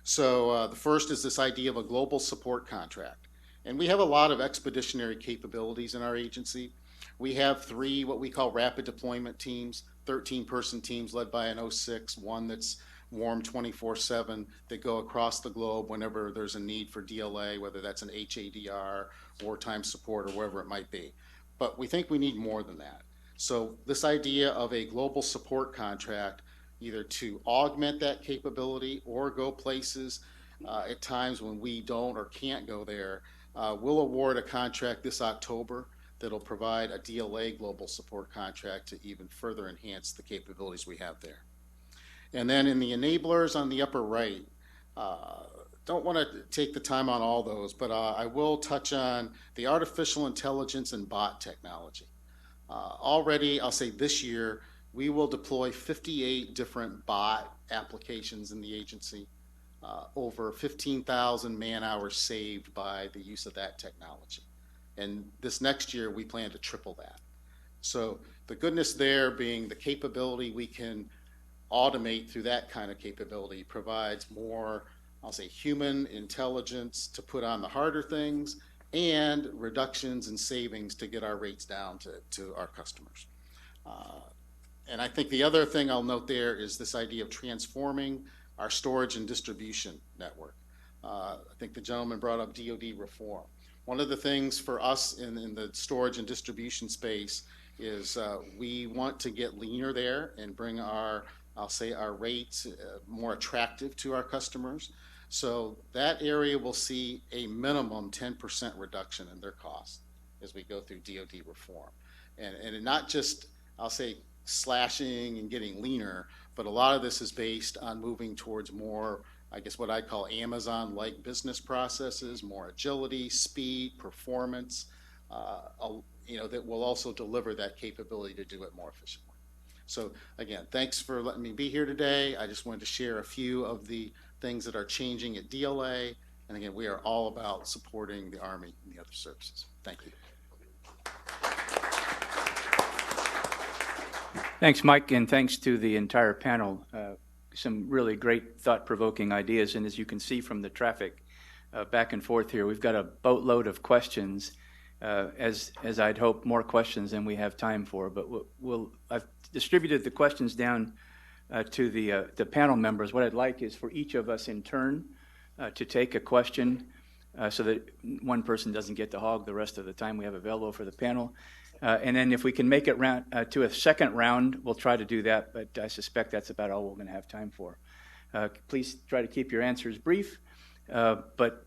So the first is this idea of a global support contract. And we have a lot of expeditionary capabilities in our agency. We have 3 what we call rapid deployment teams, 13-person teams led by an 06, one that's warm 24/7 that go across the globe whenever there's a need for DLA, whether that's an HADR, wartime support, or wherever it might be. But we think we need more than that. So this idea of a global support contract, either to augment that capability or go places at times when we don't or can't go there, we'll award a contract this October that'll provide a DLA global support contract to even further enhance the capabilities we have there. And then in the enablers on the upper right, don't want to take the time on all those, but I will touch on the artificial intelligence and bot technology. Already, I'll say this year, we will deploy 58 different bot applications in the agency, over 15,000 man-hours saved by the use of that technology. And this next year, we plan to triple that. So the goodness there being the capability we can automate through that kind of capability provides more, I'll say, human intelligence to put on the harder things and reductions in savings to get our rates down to our customers. And I think the other thing I'll note there is this idea of transforming our storage and distribution network. I think the gentleman brought up Dod Reform. One of the things for us in the storage and distribution space is we want to get leaner there and bring our, I'll say, our rates more attractive to our customers. So that area will see a minimum 10% reduction in their costs as we go through Dod Reform. And not just, I'll say, slashing and getting leaner, but a lot of this is based on moving towards more, I guess, what I call Amazon-like business processes, more agility, speed, performance, that will also deliver that capability to do it more efficiently. So again, thanks for letting me be here today. I just wanted to share a few of the things that are changing at DLA. And again, we are all about supporting the Army and the other services. Thank you. Thanks, Mike, and thanks to the entire panel. Some really great thought-provoking ideas, and as you can see from the traffic back and forth here, we've got a boatload of questions, as I'd hoped, more questions than we have time for, but I've distributed the questions down to the panel members. What I'd like is for each of us in turn to take a question so that one person doesn't get to hog the rest of the time we have available for the panel. And then if we can make it to a second round, we'll try to do that, but I suspect that's about all we're going to have time for. Please try to keep your answers brief, but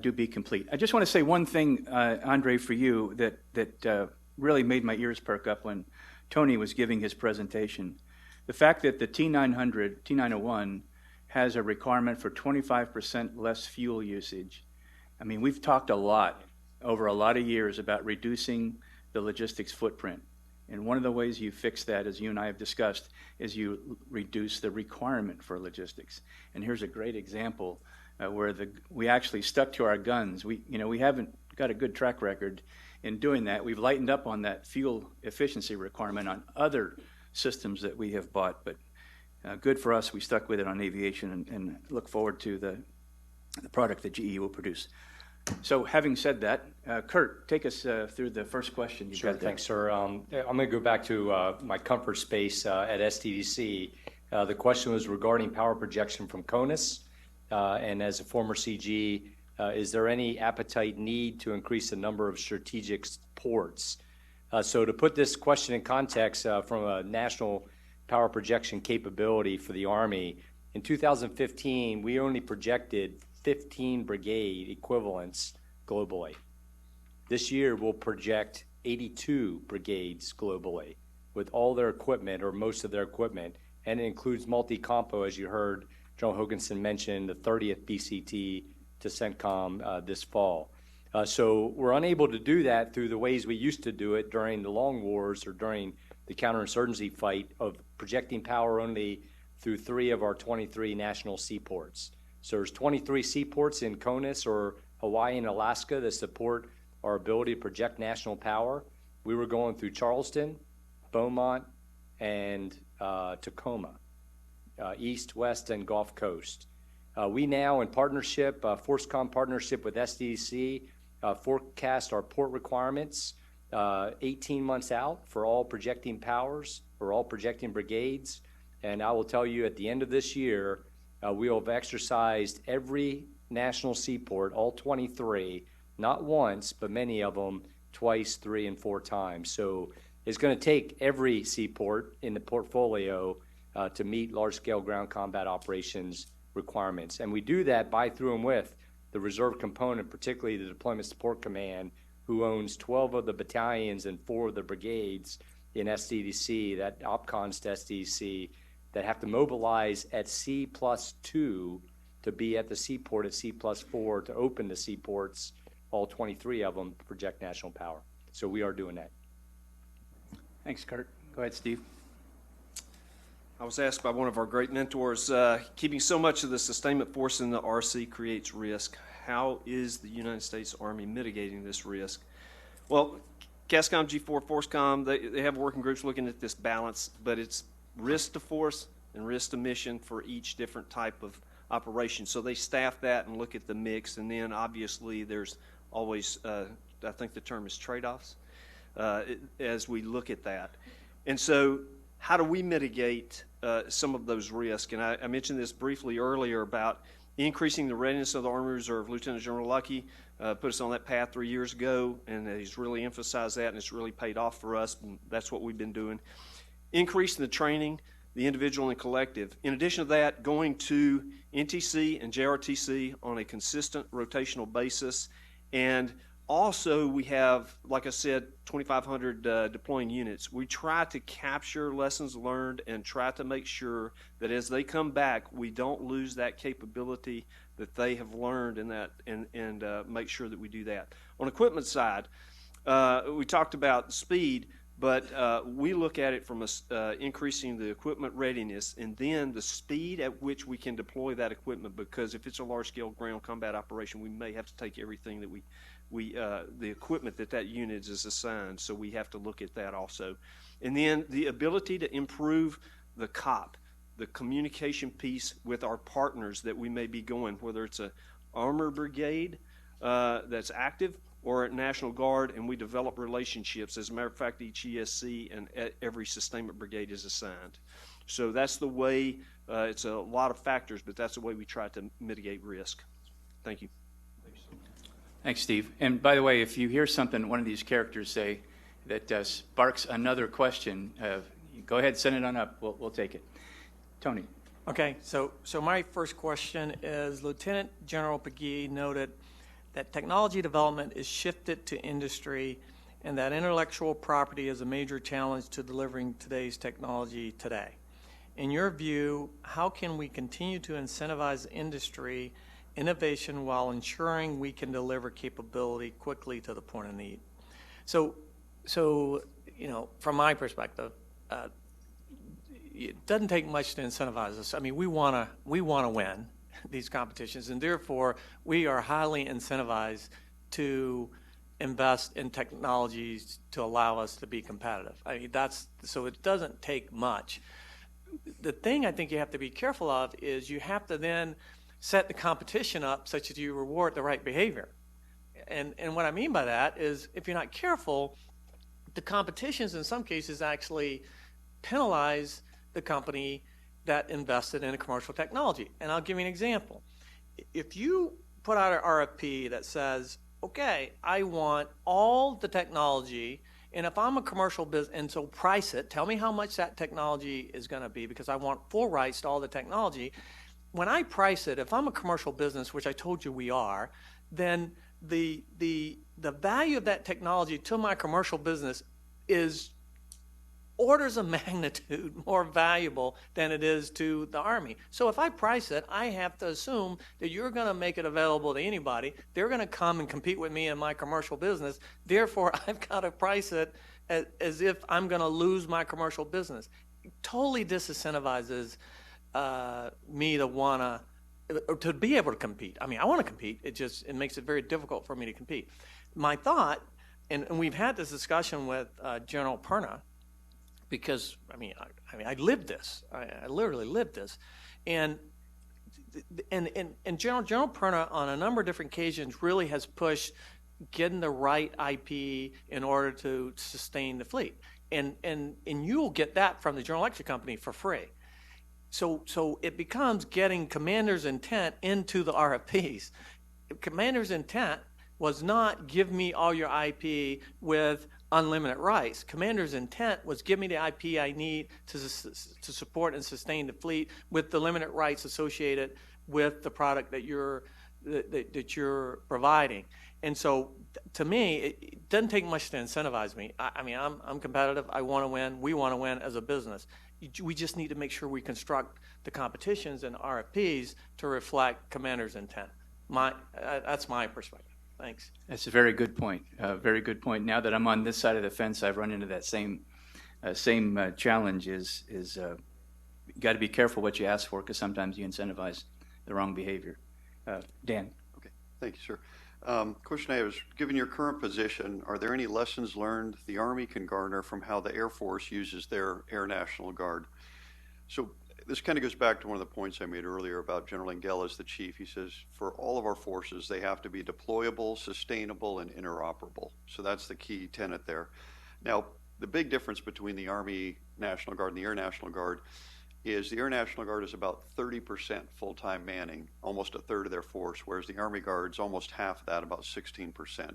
do be complete. I just want to say one thing, Andre, for you that really made my ears perk up when Tony was giving his presentation. The fact that the T901 has a requirement for 25% less fuel usage. I mean, we've talked a lot over a lot of years about reducing the logistics footprint. And one of the ways you fix that, as you and I have discussed, is you reduce the requirement for logistics. And here's a great example where we actually stuck to our guns. We haven't got a good track record in doing that. We've lightened up on that fuel efficiency requirement on other systems that we have bought, but good for us. We stuck with it on aviation and look forward to the product that GE will produce. So having said that, Kurt, take us through the first question. Sure, thanks, sir. I'm going to go back to my comfort space at STDC. The question was regarding power projection from CONUS. And as a former CG, is there any appetite need to increase the number of strategic ports? So to put this question in context from a national power projection capability for the Army, in 2015, we only projected 15 brigade equivalents globally. This year, we'll project 82 brigades globally with all their equipment or most of their equipment, and it includes multi-compo, as you heard General Hokanson mention, the 30th BCT to CENTCOM this fall. So we're unable to do that through the ways we used to do it during the long wars or during the counterinsurgency fight of projecting power only through 3 of our 23 national seaports. So there's 23 seaports in CONUS or Hawaii and Alaska that support our ability to project national power. We were going through Charleston, Beaumont, and Tacoma, East, West, and Gulf Coast. We now, in partnership, FORCECOM partnership with SDC, forecast our port requirements 18 months out for all projecting powers, for all projecting brigades. And I will tell you at the end of this year, we will have exercised every national seaport, all 23, not once, but many of them twice, 3, and 4 times. So it's going to take every seaport in the portfolio to meet large-scale ground combat operations requirements. And we do that by, through, and with the reserve component, particularly the Deployment Support Command, who owns 12 of the battalions and 4 of the brigades in SDDC, that OPCONs to SDDC, that have to mobilize at C+2 to be at the seaport at C+4 to open the seaports, all 23 of them, to project national power. So we are doing that. Thanks, Kurt. Go ahead, Steve. I was asked by one of our great mentors, keeping so much of the sustainment force in the RC creates risk. How is the United States Army mitigating this risk? Well, CASCOM, G4, FORCECOM, they have working groups looking at this balance, but it's risk to force and risk to mission for each different type of operation. So they staff that and look at the mix, and then obviously there's always, I think the term is trade-offs, as we look at that. And so how do we mitigate some of those risks? And I mentioned this briefly earlier about increasing the readiness of the Army Reserve. Lieutenant General Lucky put us on that path 3 years ago, and he's really emphasized that, and it's really paid off for us, and that's what we've been doing. Increasing the training, the individual and collective. In addition to that, going to NTC and JRTC on a consistent rotational basis. And also we have, like I said, 2,500 deploying units. We try to capture lessons learned and try to make sure that as they come back, we don't lose that capability that they have learned in that, and make sure that we do that. On equipment side, we talked about speed, but we look at it from increasing the equipment readiness and then the speed at which we can deploy that equipment, because if it's a large-scale ground combat operation, we may have to take everything that the equipment that unit is assigned, so we have to look at that also. And then the ability to improve the COP, the communication piece with our partners that we may be going, whether it's an armor brigade that's active or at National Guard, and we develop relationships. As a matter of fact, each ESC and every sustainment brigade is assigned. So that's the way, it's a lot of factors, but that's the way we try to mitigate risk. Thank you. Thanks, Steve. And by the way, if you hear something one of these characters say that sparks another question, go ahead, send it on up. We'll take it. Tony. Okay, so my first question is, Lieutenant General Pagee noted that technology development is shifted to industry and that intellectual property is a major challenge to delivering today's technology today. In your view, how can we continue to incentivize industry innovation while ensuring we can deliver capability quickly to the point of need? So you know, from my perspective, it doesn't take much to incentivize us. I mean, we want to win these competitions, and therefore we are highly incentivized to invest in technologies to allow us to be competitive. I mean, so it doesn't take much. The thing I think you have to be careful of is you have to then set the competition up such that you reward the right behavior. And what I mean by that is, if you're not careful, the competitions in some cases actually penalize the company that invested in a commercial technology. And I'll give you an example. If you put out an RFP that says, okay, I want all the technology, and if I'm a commercial business, and so price it, tell me how much that technology is going to be, because I want full rights to all the technology. When I price it, if I'm a commercial business, which I told you we are, then the value of that technology to my commercial business is orders of magnitude more valuable than it is to the Army. So if I price it, I have to assume that you're going to make it available to anybody. They're going to come and compete with me in my commercial business. Therefore, I've got to price it as if I'm going to lose my commercial business. It totally disincentivizes me to want to be able to compete. I mean, I want to compete. It makes it very difficult for me to compete. My thought, and we've had this discussion with General Perna, because I lived this. I literally lived this, and General Perna on a number of different occasions really has pushed getting the right IP in order to sustain the fleet, and you'll get that from the General Electric Company for free. So it becomes getting commander's intent into the RFPs. Commander's intent was not give me all your IP with unlimited rights. Commander's intent was give me the IP I need to support and sustain the fleet with the limited rights associated with the product that you're providing. And so, to me, it doesn't take much to incentivize me. I'm competitive. I want to win. We want to win as a business. We just need to make sure we construct the competitions and RFPs to reflect commander's intent. That's my perspective. Thanks. That's a very good point. Very good point. Now that I'm on this side of the fence, I've run into that same challenge. Is you got to be careful what you ask for, because sometimes you incentivize the wrong behavior. Dan. Okay. Thank you, sir. Question I have is, given your current position, are there any lessons learned the Army can garner from how the Air Force uses their Air National Guard? So this kind of goes back to one of the points I made earlier about General Engel as the chief. He says, for all of our forces, they have to be deployable, sustainable, and interoperable. So that's the key tenet there. Now, the big difference between the Army National Guard and the Air National Guard is the Air National Guard is about 30% full-time manning, almost a third of their force, whereas the Army Guard's almost half of that, about 16%.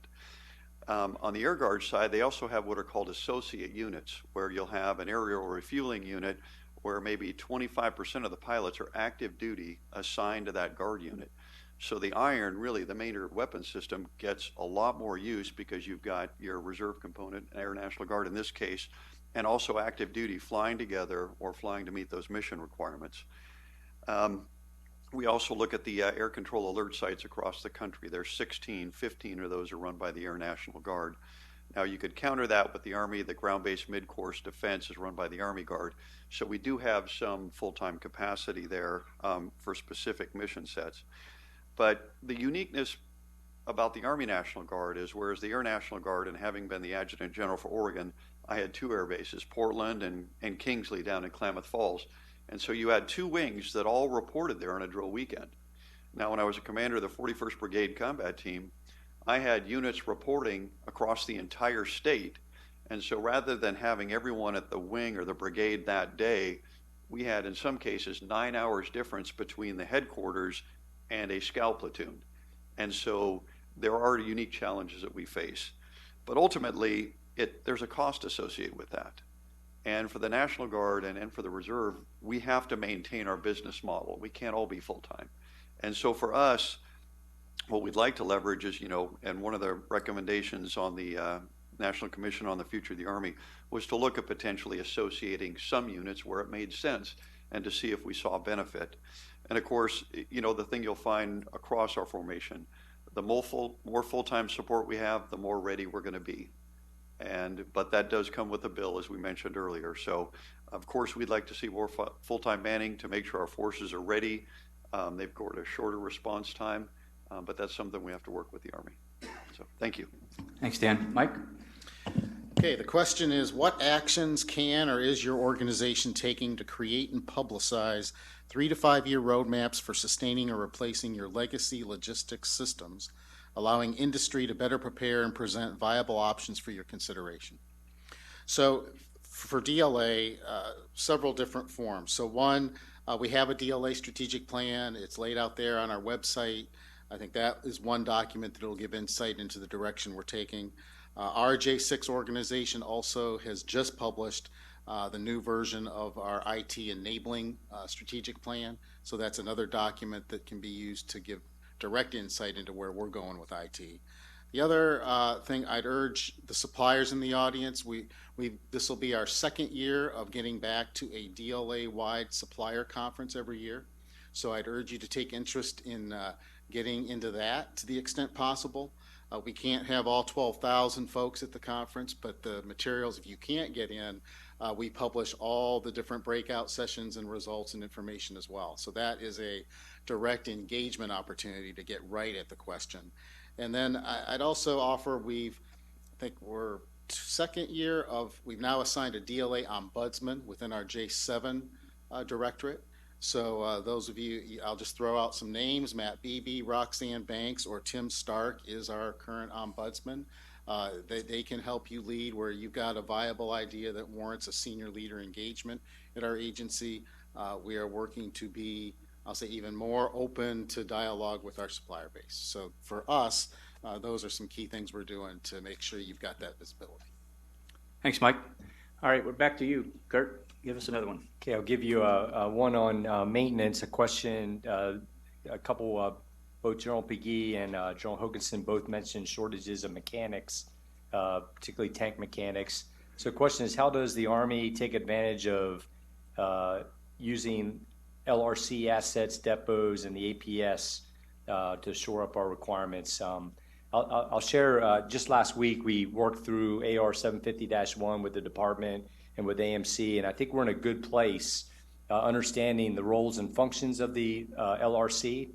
On the Air Guard side, they also have what are called associate units, where you'll have an aerial refueling unit where maybe 25% of the pilots are active duty assigned to that guard unit. So the iron, really the main weapon system, gets a lot more use because you've got your reserve component, Air National Guard in this case, and also active duty flying together or flying to meet those mission requirements. We also look at the air control alert sites across the country. There's 16, 15 of those are run by the Air National Guard. Now you could counter that with the Army. The ground-based mid-course defense is run by the Army Guard. So we do have some full-time capacity there for specific mission sets. But the uniqueness about the Army National Guard is, whereas the Air National Guard, and having been the Adjutant General for Oregon, I had two air bases, Portland and Kingsley down in Klamath Falls. And so you had two wings that all reported there on a drill weekend. Now, when I was a commander of the 41st Brigade Combat Team, I had units reporting across the entire state. And so rather than having everyone at the wing or the brigade that day, we had in some cases 9 hours difference between the headquarters and a scout platoon. And so there are unique challenges that we face. But ultimately, there's a cost associated with that. And for the National Guard and for the Reserve, we have to maintain our business model. We can't all be full-time. And so for us, what we'd like to leverage is, and one of the recommendations on the National Commission on the Future of the Army was to look at potentially associating some units where it made sense and to see if we saw benefit. And of course, the thing you'll find across our formation, the more full-time support we have, the more ready we're going to be. But that does come with a bill, as we mentioned earlier. So, of course, we'd like to see more full-time manning to make sure our forces are ready. They've got a shorter response time, but that's something we have to work with the Army. So, thank you. Thanks, Dan. Mike? Okay, the question is, what actions can or is your organization taking to create and publicize 3 to 5 year roadmaps for sustaining or replacing your legacy logistics systems, allowing industry to better prepare and present viable options for your consideration? So for DLA, several different forms. So one, we have a DLA strategic plan. It's laid out there on our website. I think that is one document that will give insight into the direction we're taking. Our J6 organization also has just published the new version of our IT enabling strategic plan. So that's another document that can be used to give direct insight into where we're going with IT. The other thing I'd urge the suppliers in the audience, this will be our second year of getting back to a DLA-wide supplier conference every year. So I'd urge you to take interest in getting into that to the extent possible. We can't have all 12,000 folks at the conference, but the materials, if you can't get in, we publish all the different breakout sessions and results and information as well. So that is a direct engagement opportunity to get right at the question. And then I'd also offer, I think we're second year of, we've now assigned a DLA ombudsman within our J7 directorate. So those of you, I'll just throw out some names: Matt Beebe, Roxanne Banks, or Tim Stark is our current ombudsman. They can help you lead where you've got a viable idea that warrants a senior leader engagement at our agency. We are working to be, I'll say, even more open to dialogue with our supplier base. So for us, those are some key things we're doing to make sure you've got that visibility. Thanks, Mike. All right, we're back to you. Kurt, give us another one. Okay, I'll give you one on maintenance, a question. A couple, both General Pegee and General Hokanson both mentioned shortages of mechanics, particularly tank mechanics. So the question is, how does the Army take advantage of using LRC assets, depots, and the APS to shore up our requirements? I'll share, just last week we worked through AR 750-1 with the department and with AMC, and I think we're in a good place understanding the roles and functions of the LRC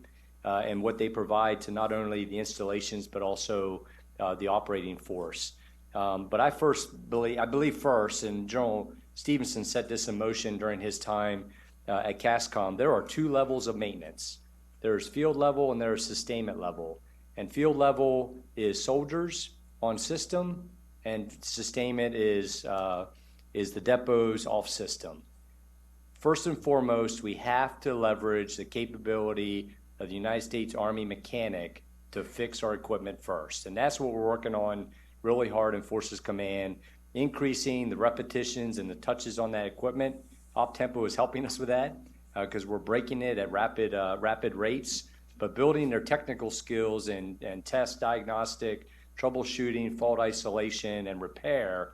and what they provide to not only the installations but also the operating force. But I believe first, and General Stevenson set this in motion during his time at CASCOM, there are two levels of maintenance. There's field level and there's sustainment level. And field level is soldiers on system, and sustainment is the depots off system. First and foremost, we have to leverage the capability of the United States Army mechanic to fix our equipment first. And that's what we're working on really hard in Forces Command, increasing the repetitions and the touches on that equipment. OpTempo is helping us with that because we're breaking it at rapid rates, but building their technical skills and test, diagnostic, troubleshooting, fault isolation, and repair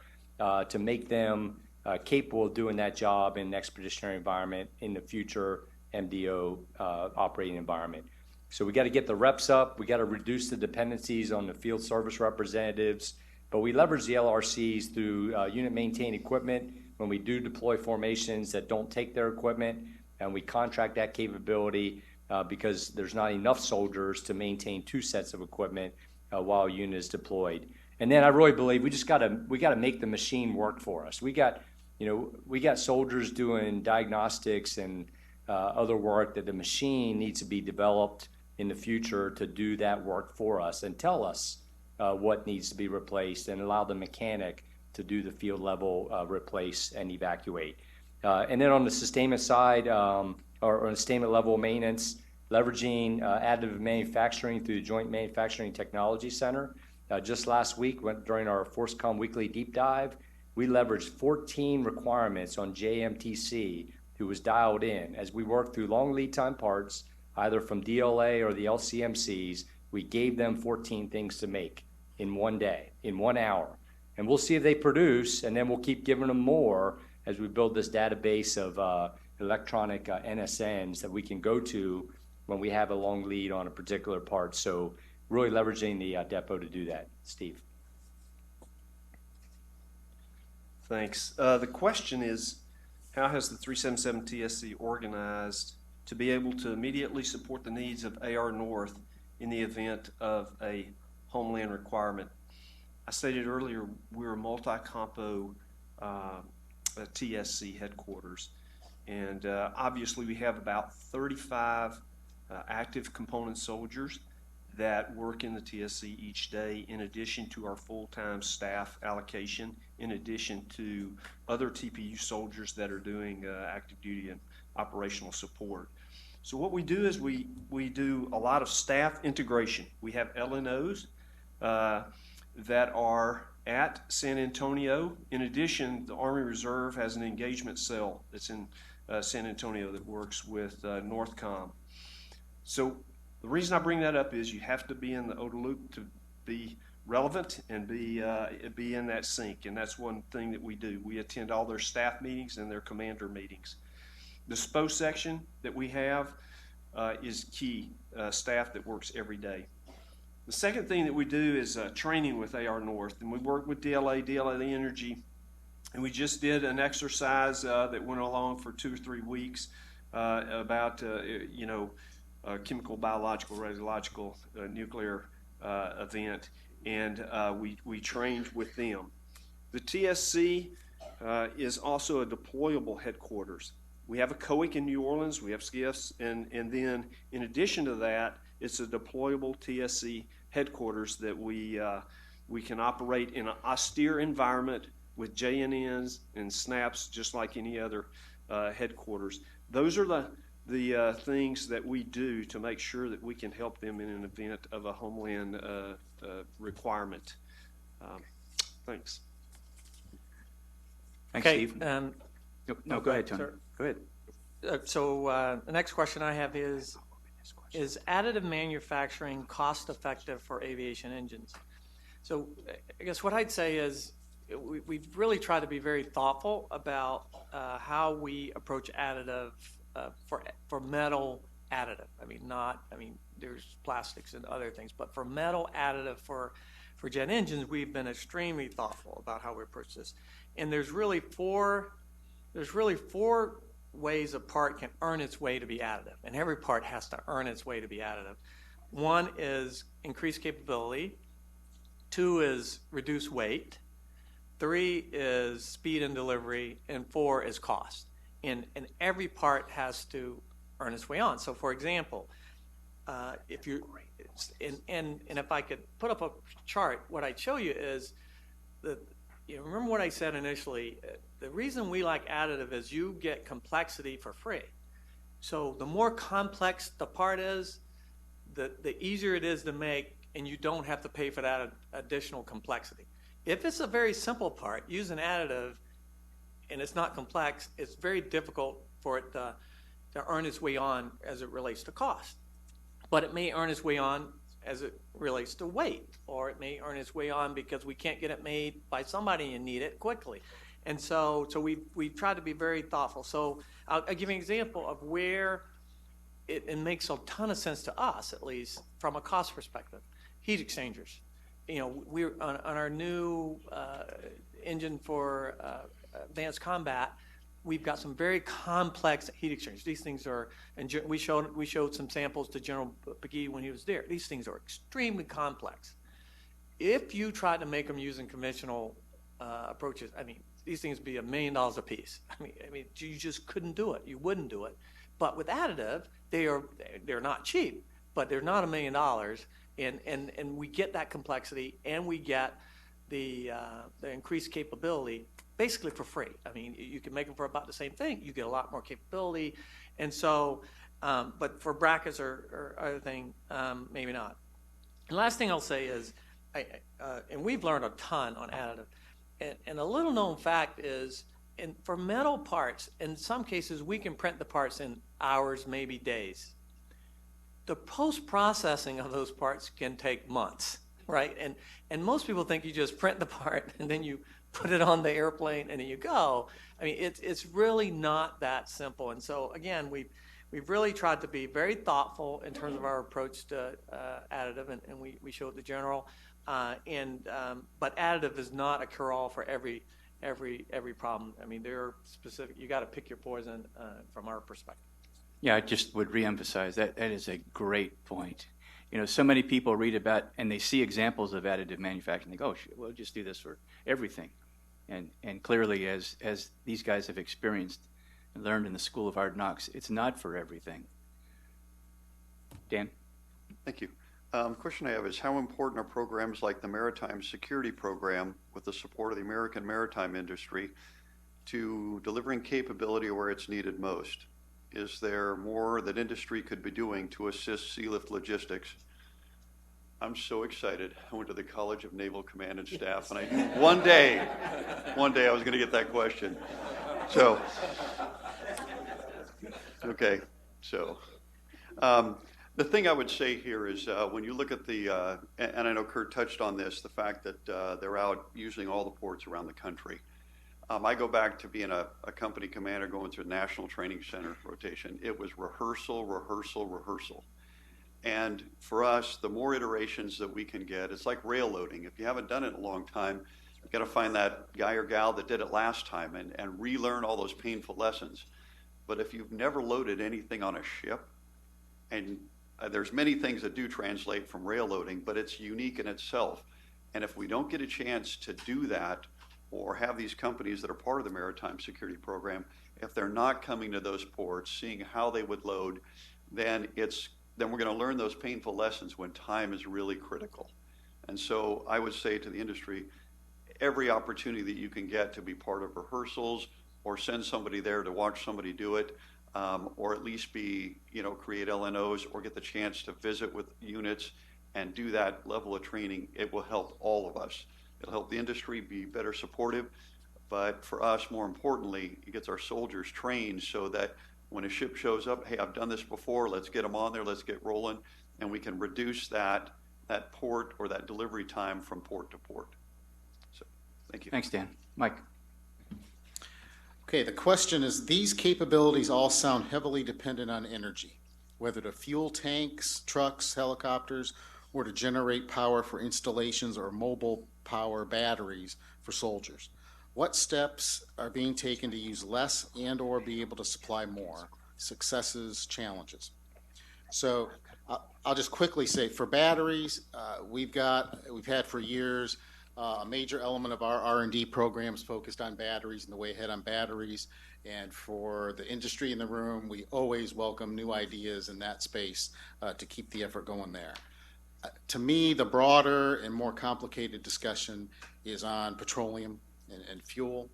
to make them capable of doing that job in an expeditionary environment in the future MDO operating environment. So we got to get the reps up. We got to reduce the dependencies on the field service representatives, but we leverage the LRCs through unit maintained equipment when we do deploy formations that don't take their equipment, and we contract that capability because there's not enough soldiers to maintain two sets of equipment while a unit is deployed. And then I really believe we got to make the machine work for us. We got soldiers doing diagnostics and other work that the machine needs to be developed in the future to do that work for us and tell us what needs to be replaced and allow the mechanic to do the field level replace and evacuate. And then on the sustainment side, or on the sustainment level maintenance, leveraging additive manufacturing through the Joint Manufacturing Technology Center. Just last week, during our ForceCom weekly deep dive, we leveraged 14 requirements on JMTC, who was dialed in. As we worked through long lead time parts, either from DLA or the LCMCs, we gave them 14 things to make in one day, in 1 hour. And we'll see if they produce, and then we'll keep giving them more as we build this database of electronic NSNs that we can go to when we have a long lead on a particular part. So really leveraging the depot to do that. Steve. Thanks. The question is, how has the 377 TSC organized to be able to immediately support the needs of AR North in the event of a homeland requirement? I stated earlier, we're a multi-compo TSC headquarters, and obviously we have about 35 active component soldiers that work in the TSC each day, in addition to our full-time staff allocation, in addition to other TPU soldiers that are doing active duty and operational support. So what we do is we do a lot of staff integration. We have LNOs that are at San Antonio. In addition, the Army Reserve has an engagement cell that's in San Antonio that works with Northcom. So the reason I bring that up is you have to be in the ODA loop to be relevant and be in that sync. And that's one thing that we do. We attend all their staff meetings and their commander meetings. The SPO section that we have is key staff that works every day. The second thing that we do is training with AR North, and we work with DLA Energy, and we just did an exercise that went along for 2 or 3 weeks about chemical, biological, radiological, nuclear event, and we trained with them. The TSC is also a deployable headquarters. We have a COIC in New Orleans, we have SCIFs, and then in addition to that, it's a deployable TSC headquarters that we can operate in an austere environment with JNNs and snaps just like any other headquarters. Those are the things that we do to make sure that we can help them in an event of a homeland requirement. Thanks. Thanks, Okay. Steve. No, go ahead, Tony. Sir. Go ahead. The next question I have is additive manufacturing cost effective for aviation engines? So I guess what I'd say is we've really tried to be very thoughtful about how we approach additive for metal additive. There's plastics and other things, but for metal additive for jet engines, we've been extremely thoughtful about how we approach this. And there's really four ways a part can earn its way to be additive, and every part has to earn its way to be additive. One is increased capability, 2 is reduced weight, 3 is speed and delivery, and 4 is cost. And every part has to earn its way on. So for example, if I could put up a chart, what I'd show you is remember what I said initially, the reason we like additive is you get complexity for free. So the more complex the part is, the easier it is to make, and you don't have to pay for that additional complexity. If it's a very simple part, use an additive, and it's not complex, it's very difficult for it to earn its way on as it relates to cost. But it may earn its way on as it relates to weight, or it may earn its way on because we can't get it made by somebody and need it quickly. And so we've tried to be very thoughtful. So I'll give you an example of where it makes a ton of sense to us, at least from a cost perspective. Heat exchangers. We're on our new engine for advanced combat. We've got some very complex heat exchangers. These things are, and we showed some samples to General Peggy when he was there. These things are extremely complex. If you try to make them using conventional approaches, these things would be $1 million a piece. You just couldn't do it. You wouldn't do it. But with additive, they're not cheap, but they're not $1 million, and we get that complexity, and we get the increased capability basically for free. You can make them for about the same thing. You get a lot more capability, and so, but for brackets or other thing, maybe not. And last thing I'll say is, and we've learned a ton on additive, and a little known fact is, for metal parts, in some cases we can print the parts in hours, maybe days. The post-processing of those parts can take months, right? And most people think you just print the part and then you put it on the airplane and then you go. It's really not that simple. And so again, we've really tried to be very thoughtful in terms of our approach to additive, and we showed the general. But additive is not a cure-all for every problem. There are specific. You got to pick your poison from our perspective. Yeah, I just would reemphasize that is a great point. So many people read about and they see examples of additive manufacturing. They go, oh, we'll just do this for everything. And clearly, as these guys have experienced and learned in the School of Hard Knocks, it's not for everything. Dan? Thank you. Question I have is, how important are programs like the Maritime Security Program with the support of the American maritime industry to delivering capability where it's needed most? Is there more that industry could be doing to assist Sealift logistics? I'm so excited. I went to the College of Naval Command and Staff, and I knew one day I was going to get that question. So, okay, so The thing I would say here is when you look at the, and I know Kurt touched on this, the fact that they're out using all the ports around the country. I go back to being a company commander going through a national training center rotation. It was rehearsal, rehearsal, rehearsal. And for us, the more iterations that we can get, it's like rail loading. If you haven't done it in a long time, you've got to find that guy or gal that did it last time and relearn all those painful lessons. But if you've never loaded anything on a ship, and there's many things that do translate from rail loading, but it's unique in itself. And if we don't get a chance to do that, or have these companies that are part of the Maritime Security Program, if they're not coming to those ports, seeing how they would load, then we're going to learn those painful lessons when time is really critical. And so I would say to the industry, every opportunity that you can get to be part of rehearsals or send somebody there to watch somebody do it, or at least create LNOs or get the chance to visit with units and do that level of training, it will help all of us. It'll help the industry be better supportive, but for us, more importantly, it gets our soldiers trained so that when a ship shows up, hey, I've done this before, let's get them on there, let's get rolling, and we can reduce that port or that delivery time from port to port. So, thank you. Thanks, Dan. Mike. Okay, the question is, these capabilities all sound heavily dependent on energy, whether to fuel tanks, trucks, helicopters, or to generate power for installations or mobile power batteries for soldiers. What steps are being taken to use less and or be able to supply more? Successes, challenges. So I'll just quickly say for batteries, we've had for years a major element of our R&D programs focused on batteries and the way ahead on batteries. And for the industry in the room, we always welcome new ideas in that space to keep the effort going there. To me, the broader and more complicated discussion is on petroleum and fuel,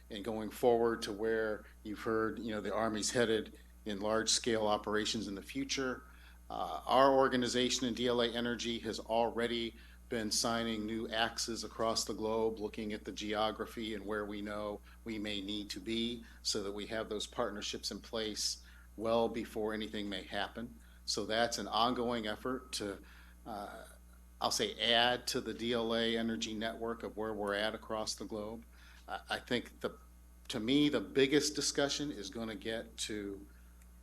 and going forward to where you've heard, the Army's headed in large-scale operations in the future. Our organization in DLA Energy has already been signing new axes across the globe, looking at the geography and where we know we may need to be so that we have those partnerships in place well before anything may happen. So that's an ongoing effort to I'll say add to the DLA energy network of where we're at across the globe. I think to me, the biggest discussion is going to get to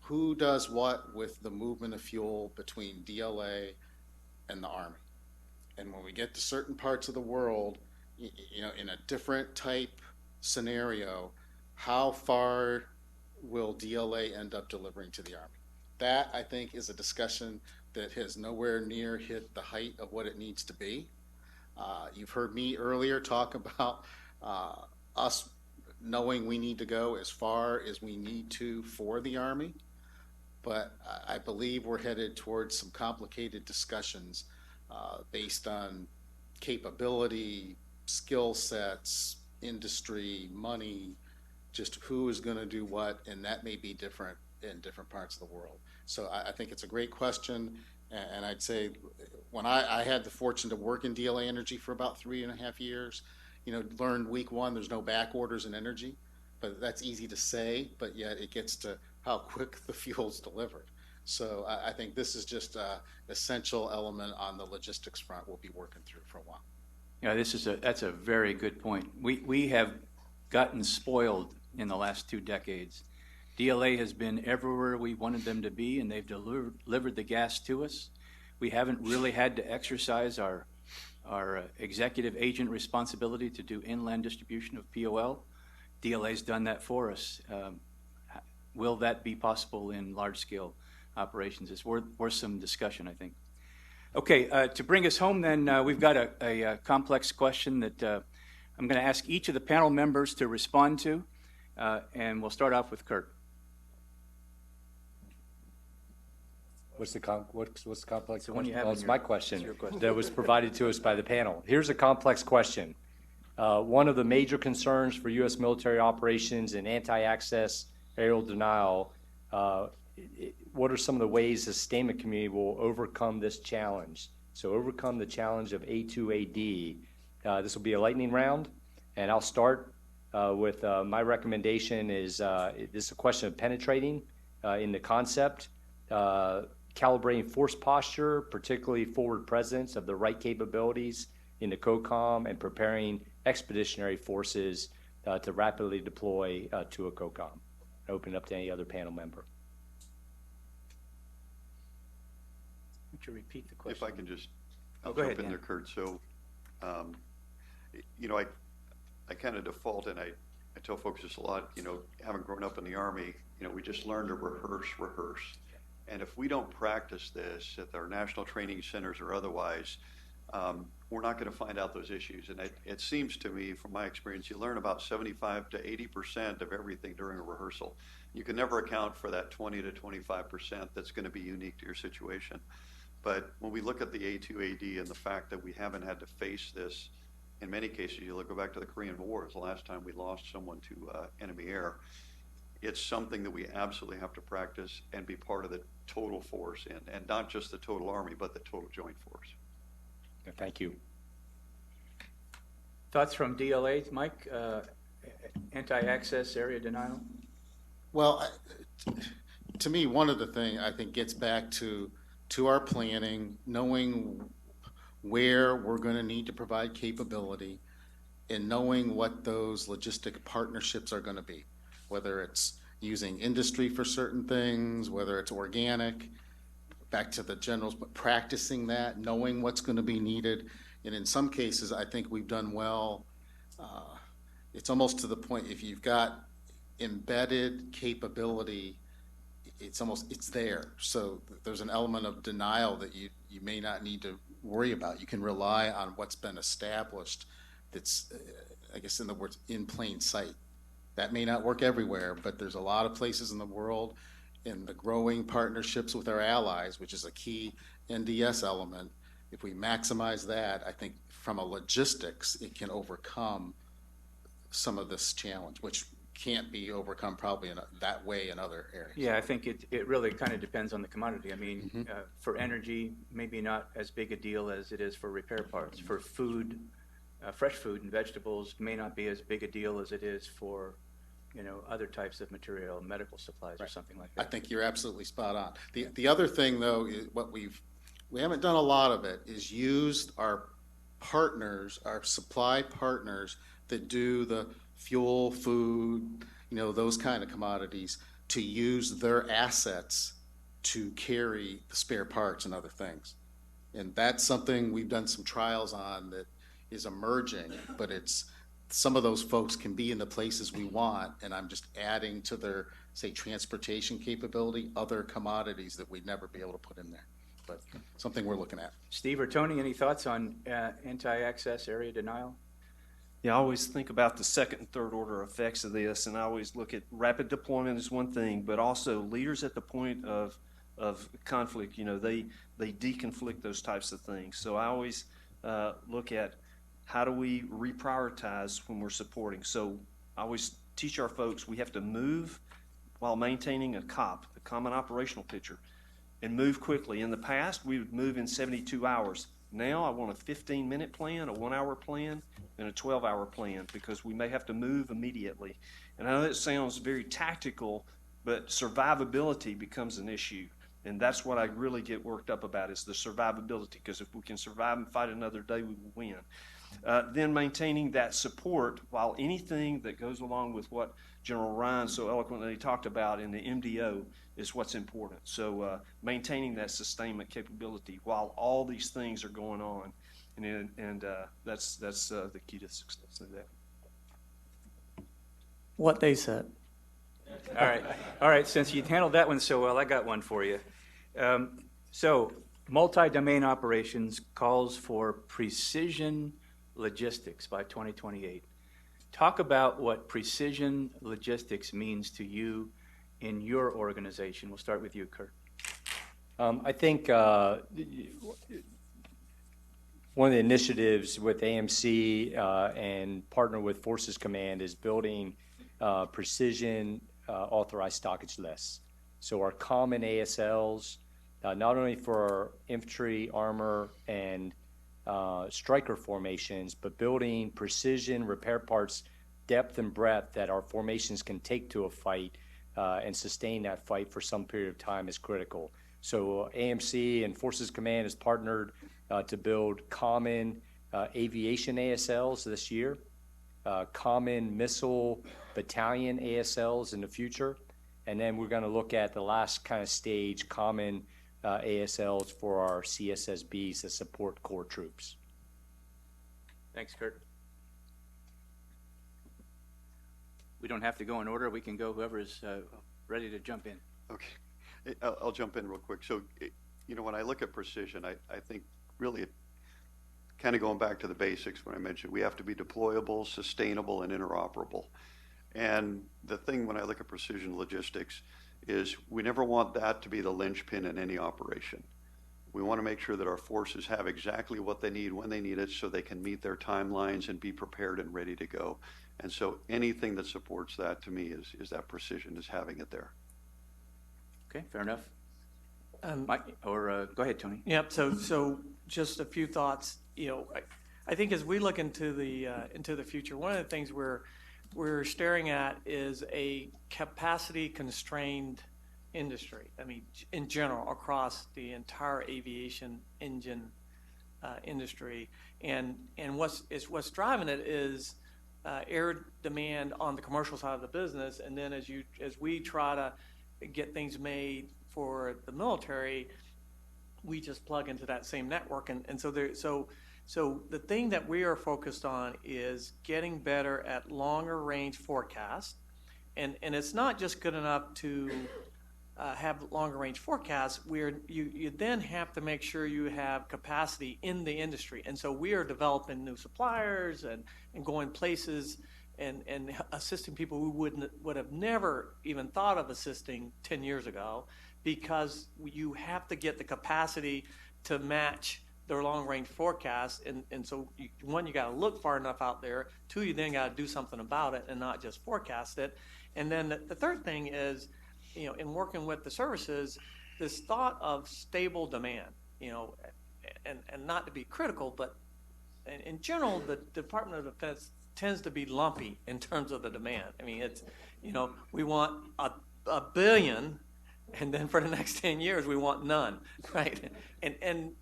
who does what with the movement of fuel between DLA and the Army. And when we get to certain parts of the world, in a different type scenario, how far will DLA end up delivering to the Army? That, I think, is a discussion that has nowhere near hit the height of what it needs to be. You've heard me earlier talk about us knowing we need to go as far as we need to for the Army, but I believe we're headed towards some complicated discussions based on capability, skill sets, industry, money, just who is going to do what, and that may be different in different parts of the world. So I think it's a great question, and I'd say when I had the fortune to work in DLA Energy for about 3.5 years, learned week one there's no back orders in energy, but that's easy to say, but yet it gets to how quick the fuel's delivered. So I think this is just an essential element on the logistics front we'll be working through for a while. Yeah, that's a very good point. We have gotten spoiled in the last 2 decades. DLA has been everywhere we wanted them to be, and they've delivered the gas to us. We haven't really had to exercise our executive agent responsibility to do inland distribution of POL. DLA's done that for us. Will that be possible in large-scale operations? It's worth some discussion, I think. Okay, to bring us home then, we've got a complex question that I'm going to ask each of the panel members to respond to, and we'll start off with Kurt. What's the complex one you question? have Well, in it's your- my it's question your question. that was provided to us by the panel. Here's a complex question. One of the major concerns for U.S. military operations and anti-access aerial denial, what are some of the ways the sustainment community will overcome this challenge? So overcome the challenge of A2AD. This will be a lightning round, and I'll start with my recommendation is this is a question of penetrating in the concept. calibrating force posture, particularly forward presence of the right capabilities in the COCOM, and preparing expeditionary forces to rapidly deploy to a COCOM. Open it up to any other panel member. Would you repeat the question? If I can just, I'll go jump ahead, in there, Dan. Kurt. So, you know, I kind of default, and I tell folks this a lot, you know, having grown up in the Army, you know, we just learn to rehearse. And if we don't practice this at our national training centers or otherwise, we're not going to find out those issues. And it seems to me, from my experience, you learn about 75 to 80% of everything during a rehearsal. You can never account for that 20 to 25% that's going to be unique to your situation. But when we look at the A2AD and the fact that we haven't had to face this, in many cases, you go back to the Korean War, it's the last time we lost someone to enemy air. It's something that we absolutely have to practice and be part of the total force, and not just the total Army, but the total joint force. Thank you. Thoughts from DLA, Mike? Anti-access area denial? Well, to me, one of the things I think gets back to our planning, knowing where we're going to need to provide capability, and knowing what those logistic partnerships are going to be, whether it's using industry for certain things, whether it's organic, back to the generals, but practicing that, knowing what's going to be needed. And in some cases, I think we've done well. It's almost to the point, if you've got embedded capability, it's there. So there's an element of denial that you may not need to worry about. You can rely on what's been established that's, I guess in the words, in plain sight. That may not work everywhere, but there's a lot of places in the world, in the growing partnerships with our allies, which is a key NDS element. If we maximize that, I think from a logistics, it can overcome some of this challenge, which can't be overcome probably in that way in other areas. Yeah, I think it really kind of depends on the commodity. I mean, for energy, maybe not as big a deal as it is for repair parts. For food, fresh food and vegetables may not be as big a deal as it is for, you know, other types of material, medical supplies or something like that. I think you're absolutely spot on. The other thing, though, is what we haven't done a lot of it, is used our partners, our supply partners that do the fuel, food, you know, those kind of commodities, to use their assets to carry the spare parts and other things. And that's something we've done some trials on that is emerging, but it's, some of those folks can be in the places we want, and I'm just adding to their, say, transportation capability, other commodities that we'd never be able to put in there. But something we're looking at. Steve or Tony, any thoughts on anti-access area denial? Yeah, I always think about the second and third order effects of this, and I always look at rapid deployment as one thing, but also leaders at the point of conflict, you know, they deconflict those types of things. So I always look at how do we reprioritize when we're supporting. So I always teach our folks we have to move while maintaining a COP, the Common Operational Picture, and move quickly. In the past, we would move in 72 hours. Now I want a 15-minute plan, a 1-hour plan, and a 12-hour plan, because we may have to move immediately. And I know that sounds very tactical, but survivability becomes an issue. And that's what I really get worked up about, is the survivability, because if we can survive and fight another day, we will win. Then maintaining that support, while anything that goes along with what General Ryan so eloquently talked about in the MDO is what's important. So maintaining that sustainment capability while all these things are going on, and that's the key to success of that. What they said. All right. Since you handled that one so well, I got one for you. So, multi-domain operations calls for precision logistics by 2028. Talk about what precision logistics means to you in your organization. We'll start with you, Kurt. I think one of the initiatives with AMC and partner with Forces Command is building precision authorized stockage lists. So our common ASLs, not only for our infantry, armor, and striker formations, but building precision repair parts, depth and breadth that our formations can take to a fight and sustain that fight for some period of time is critical. So AMC and Forces Command has partnered to build common aviation ASLs this year, common missile battalion ASLs in the future, and then we're going to look at the last kind of stage, common ASLs for our CSSBs that support core troops. Thanks, Kurt. We don't have to go in order. We can go whoever is ready to jump in. Okay, I'll jump in real quick. So, when I look at precision, I think really kind of going back to the basics when I mentioned we have to be deployable, sustainable, and interoperable. And the thing when I look at precision logistics is we never want that to be the linchpin in any operation. We want to make sure that our forces have exactly what they need when they need it so they can meet their timelines and be prepared and ready to go. And so anything that supports that to me is that precision, is having it there. Okay, fair enough. Mike, or go ahead, Tony. Yep. So just a few thoughts. I think as we look into the future, one of the things we're staring at is a capacity constrained industry. I mean, in general, across the entire aviation engine industry, and what's driving it is air demand on the commercial side of the business, and then as we try to get things made for the military, we just plug into that same network, and so the thing that we are focused on is getting better at longer range forecasts, and it's not just good enough to have longer range forecasts. You then have to make sure you have capacity in the industry, and so we are developing new suppliers and going places and assisting people who would have never even thought of assisting 10 years ago, because you have to get the capacity to match their long-range forecast, and so one, you got to look far enough out there. Two, you then got to do something about it and not just forecast it. And then the third thing is, in working with the services, this thought of stable demand, and not to be critical, but in general, the Department of Defense tends to be lumpy in terms of the demand. I mean, it's, we want a billion, and then for the next 10 years, we want none, right? And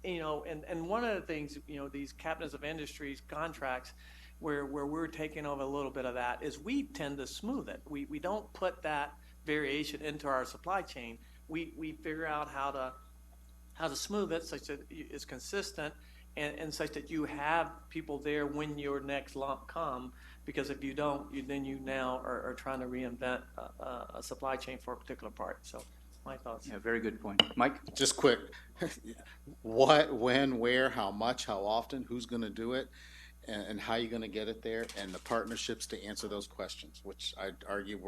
one of the things, these captains of industries contracts where we're taking over a little bit of that is we tend to smooth it. We don't put that variation into our supply chain. We figure out how to smooth it such that it's consistent and such that you have people there when your next lump come, because if you don't, you now are trying to reinvent a supply chain for a particular part. So my thoughts. Yeah, very good point. Mike? Just quick, what, when, where, how much, how often, who's going to do it, and how you're going to get it there, and the partnerships to answer those questions, which I'd argue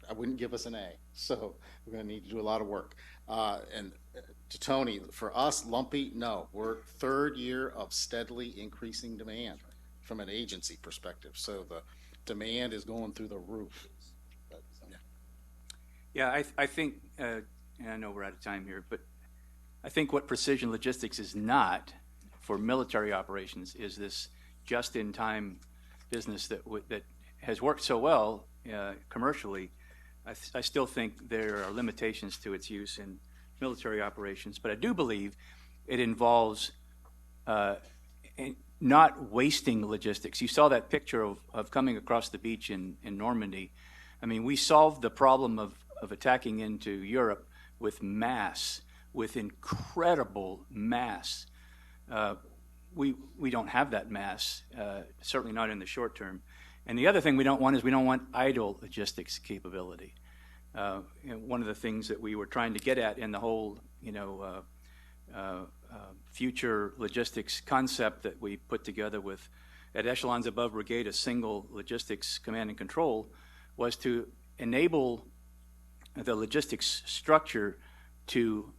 I wouldn't give us an A. So we're going to need to do a lot of work. And to Tony, for us, lumpy, no. We're third year of steadily increasing demand from an agency perspective. So the demand is going through the roof. But, Yeah, I think, and I know we're out of time here, but I think what precision logistics is not for military operations is this just-in-time business that has worked so well commercially. I still think there are limitations to its use in military operations, but I do believe it involves not wasting logistics. You saw that picture of coming across the beach in Normandy. I mean, we solved the problem of attacking into Europe with mass, with incredible mass. We don't have that mass, certainly not in the short term. And the other thing we don't want idle logistics capability. One of the things that we were trying to get at in the whole, future logistics concept that we put together with, at echelons above brigade, a single logistics command and control, was to enable the logistics structure to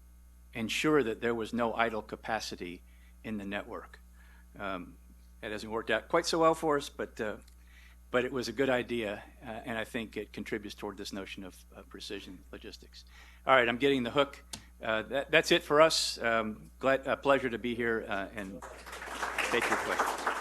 ensure that there was no idle capacity in the network. It hasn't worked out quite so well for us, but it was a good idea, and I think it contributes toward this notion of precision logistics. All right, I'm getting the hook. That's it for us. A pleasure to be here and take your questions.